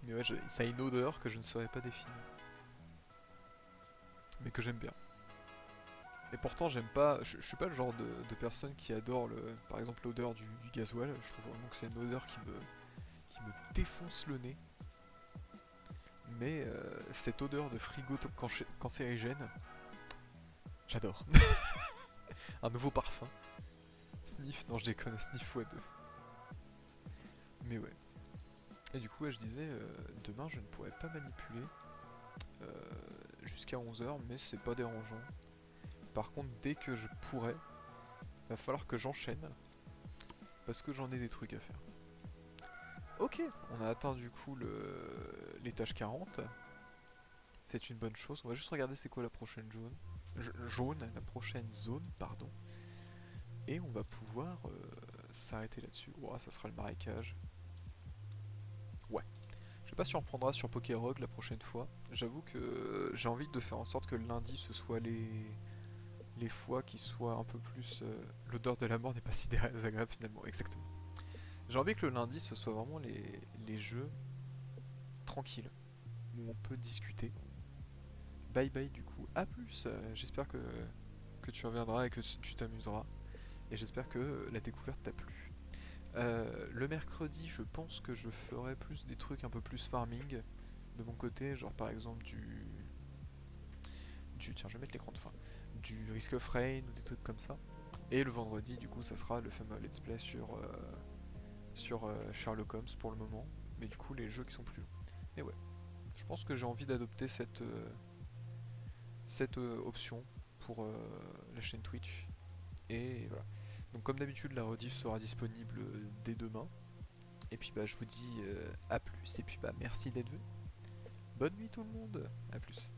Mais ouais, ça a une odeur que je ne saurais pas définir. Mais que j'aime bien. Et pourtant, j'aime pas. Je suis pas le genre de personne qui adore par exemple l'odeur du gasoil. Je trouve vraiment que c'est une odeur qui me défonce le nez. Mais cette odeur de frigo cancérigène, j'adore. Un nouveau parfum. Sniff, non je déconne, sniff x2. Mais ouais. Et du coup, je disais, demain je ne pourrai pas manipuler jusqu'à 11 h, mais c'est pas dérangeant. Par contre, dès que je pourrai, va falloir que j'enchaîne, parce que j'en ai des trucs à faire. Ok, on a atteint du coup l'étage 40. C'est une bonne chose. On va juste regarder c'est quoi la prochaine la prochaine zone, pardon. Et on va pouvoir s'arrêter là-dessus. Ouah, ça sera le marécage. Ouais. Je sais pas si on reprendra sur Pokérogue la prochaine fois. J'avoue que j'ai envie de faire en sorte que le lundi ce soit les fois qui soient un peu plus... L'odeur de la mort n'est pas si désagréable finalement, exactement. J'ai envie que le lundi ce soit vraiment les jeux tranquilles, où on peut discuter. Bye bye du coup, à plus. J'espère que tu reviendras et que tu t'amuseras. Et j'espère que la découverte t'a plu. Le mercredi, je pense que je ferai plus des trucs un peu plus farming. de mon côté, genre par exemple tiens, je vais mettre l'écran de fin, du Risk of Rain ou des trucs comme ça. Et le vendredi, du coup, ça sera le fameux let's play sur Sherlock Holmes pour le moment, mais du coup, les jeux qui sont plus longs. Mais ouais, je pense que j'ai envie d'adopter cette option pour la chaîne Twitch. Et voilà. Donc, comme d'habitude, la rediff sera disponible dès demain. Et puis, bah, je vous dis à plus. Et puis, bah, merci d'être venu. Bonne nuit tout le monde. À plus.